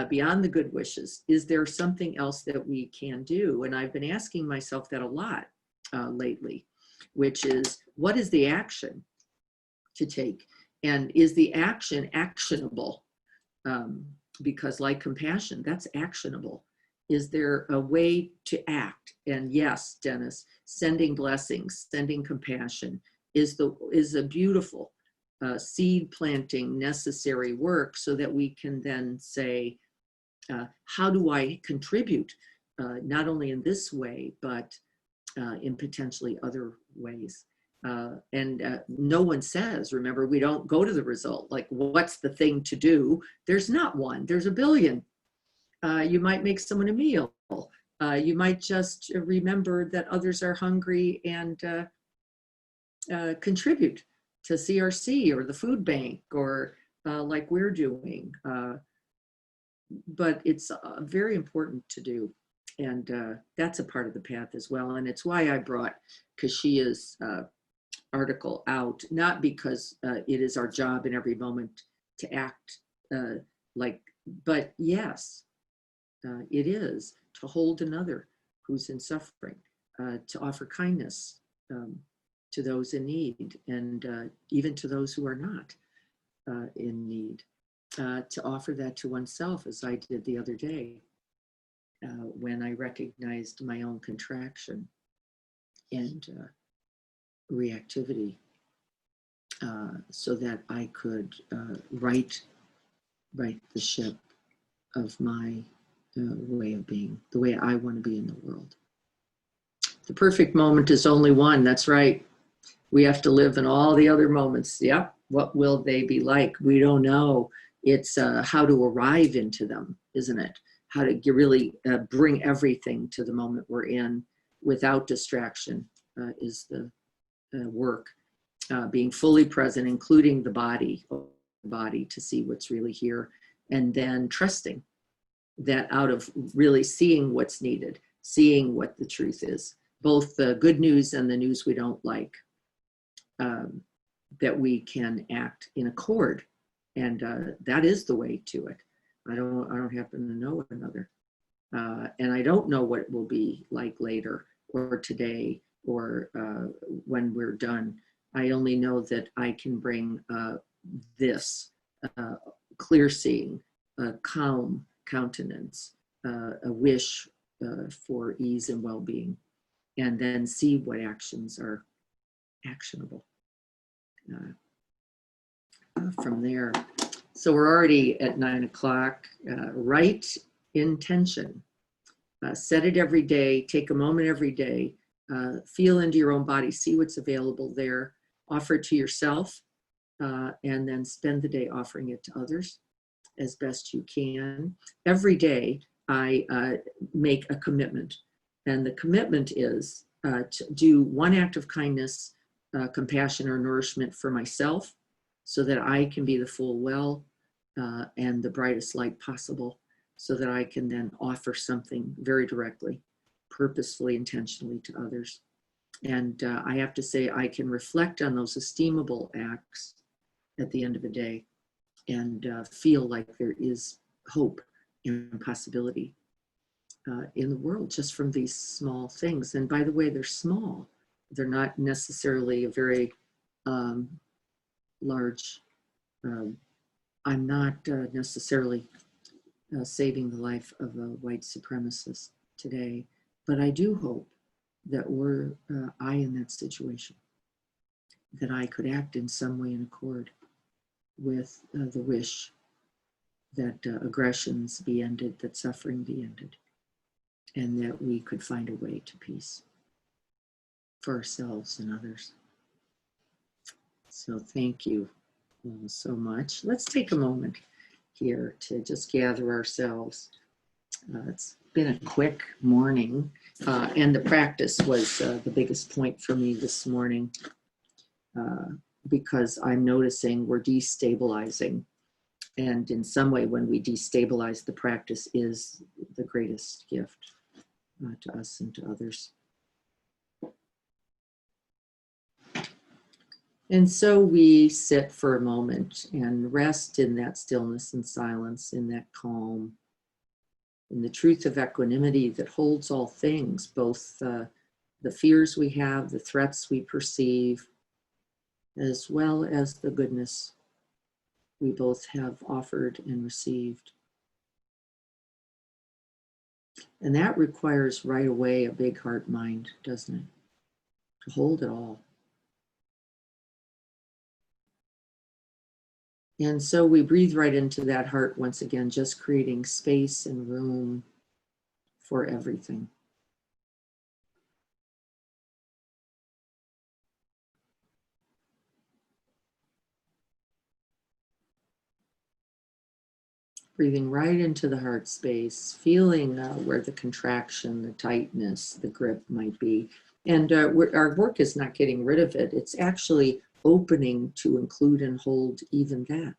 beyond the good wishes, is there something else that we can do? And I've been asking myself that a lot lately, which is, what is the action to take? And is the action actionable? Because like compassion, that's actionable. Is there a way to act? And yes, Dennis, sending blessings, sending compassion is a beautiful seed planting necessary work, so that we can then say, how do I contribute, not only in this way, but in potentially other ways. And no one says, remember, we don't go to the result, like what's the thing to do? There's not one, there's a billion. You might make someone a meal. You might just remember that others are hungry and contribute to CRC or the food bank, or like we're doing. But it's very important to do. And that's a part of the path as well. And it's why I brought Kashia's article out, not because it is our job in every moment to act but yes, it is to hold another who's in suffering, to offer kindness to those in need, and even to those who are not in need, to offer that to oneself, as I did the other day when I recognized my own contraction and reactivity, so that I could right the ship of my way of being, the way I want to be in the world. The perfect moment is only one. That's right. We have to live in all the other moments. Yeah. What will they be like? We don't know. It's how to arrive into them, isn't it? How to really bring everything to the moment we're in without distraction is the work. Being fully present, including the body to see what's really here, and then trusting that out of really seeing what's needed, seeing what the truth is, both the good news and the news we don't like, that we can act in accord. And that is the way to it. I don't happen to know another. And I don't know what it will be like later or today or when we're done. I only know that I can bring this clear seeing, calm countenance, a wish for ease and well-being, and then see what actions are actionable from there. So we're already at 9 o'clock. Right intention. Set it every day. Take a moment every day. Feel into your own body. See what's available there. Offer it to yourself, and then spend the day offering it to others as best you can. Every day, I make a commitment. And the commitment is to do one act of kindness, compassion, or nourishment for myself so that I can be the full well and the brightest light possible, so that I can then offer something very directly, purposefully, intentionally to others. And I have to say, I can reflect on those esteemable acts at the end of the day and feel like there is hope and possibility in the world just from these small things. And by the way, they're small. They're not necessarily a very large, I'm not necessarily saving the life of a white supremacist today, but I do hope that were I in that situation, that I could act in some way in accord with the wish that aggressions be ended, that suffering be ended, and that we could find a way to peace for ourselves and others. So thank you so much. Let's take a moment here to just gather ourselves. It's been a quick morning, and the practice was the biggest point for me this morning, because I'm noticing we're destabilizing. And in some way, when we destabilize, the practice is the greatest gift to us and to others. And so we sit for a moment and rest in that stillness and silence, in that calm, in the truth of equanimity that holds all things, both the fears we have, the threats we perceive, as well as the goodness we both have offered and received. And that requires right away a big heart mind, doesn't it? To hold it all. And so we breathe right into that heart once again, just creating space and room for everything. Breathing right into the heart space, feeling where the contraction, the tightness, the grip might be. And our work is not getting rid of it. It's actually opening to include and hold even that.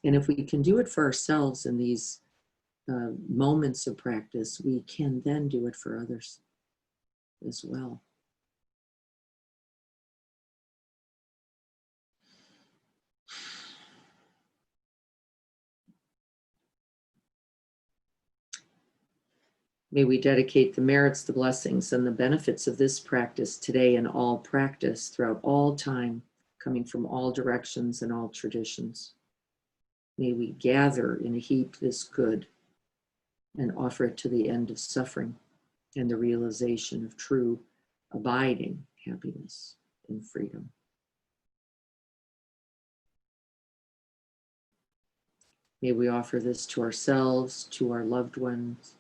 And if we can do it for ourselves in these moments of practice, we can then do it for others as well. May we dedicate the merits, the blessings, and the benefits of this practice today and all practice throughout all time, coming from all directions and all traditions. May we gather in a heap this good and offer it to the end of suffering and the realization of true, abiding happiness and freedom. May we offer this to ourselves, to our loved ones,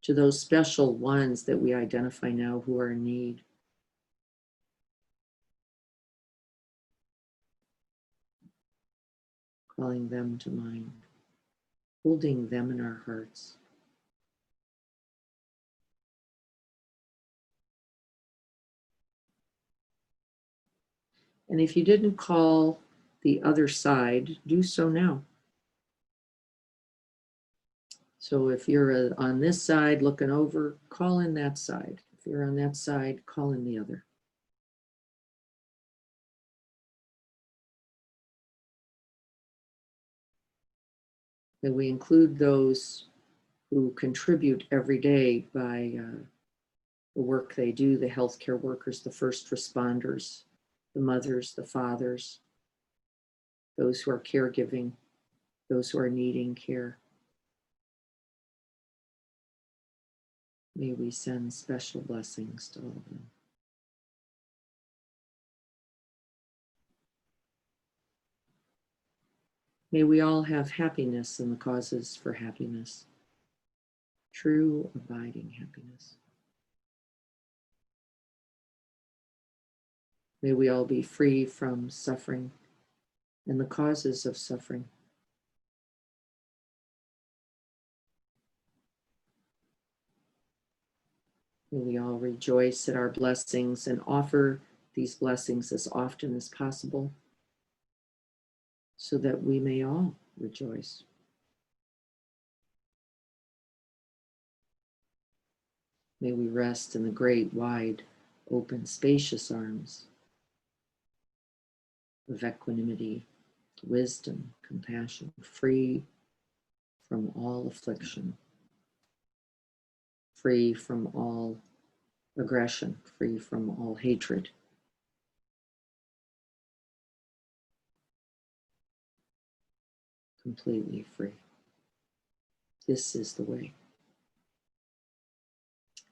to those special ones that we identify now who are in need. Calling them to mind, holding them in our hearts. And if you didn't call the other side, do so now. So if you're on this side looking over, call in that side. If you're on that side, call in the other. And we include those who contribute every day by the work they do, the healthcare workers, the first responders, the mothers, the fathers, those who are caregiving, those who are needing care. May we send special blessings to all of them. May we all have happiness and the causes for happiness, true abiding happiness. May we all be free from suffering and the causes of suffering. May we all rejoice at our blessings and offer these blessings as often as possible so that we may all rejoice. May we rest in the great, wide, open, spacious arms of equanimity, wisdom, compassion, free from all affliction, free from all aggression, free from all hatred. Completely free. This is the way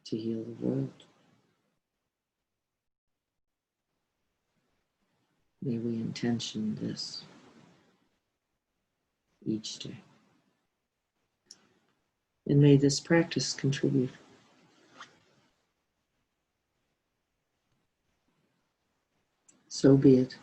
to heal the world. May we intention this each day. And may this practice contribute. So be it.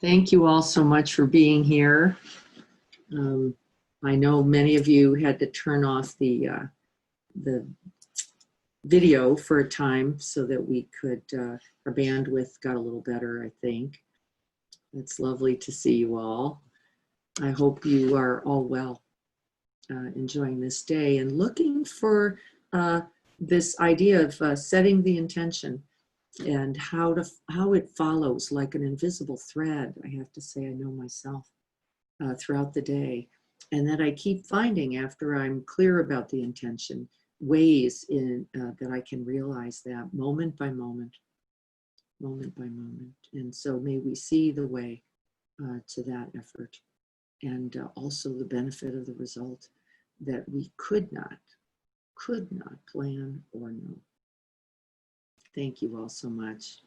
Thank you all so much for being here. I know many of you had to turn off the video for a time so that we could, our bandwidth got a little better, I think. It's lovely to see you all. I hope you are all well, enjoying this day and looking for this idea of setting the intention and how it follows like an invisible thread. I have to say, I know myself throughout the day, and that I keep finding after I'm clear about the intention, ways in that I can realize that moment by moment, moment by moment. And so may we see the way to that effort, and also the benefit of the result that we could not plan or know. Thank you all so much.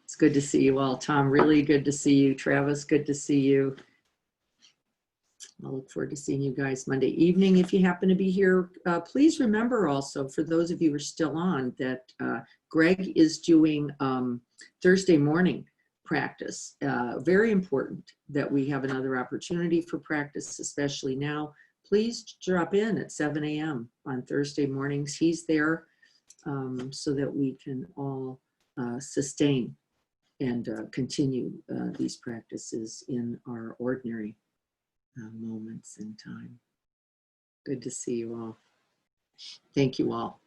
It's good to see you all. Tom, really good to see you. Travis, good to see you. I'll look forward to seeing you guys Monday evening. If you happen to be here, please remember also, for those of you who are still on, that Greg is doing Thursday morning practice. Very important that we have another opportunity for practice, especially now. Please drop in at 7 a.m. on Thursday mornings. He's there so that we can all sustain and continue these practices in our ordinary moments in time. Good to see you all. Thank you all.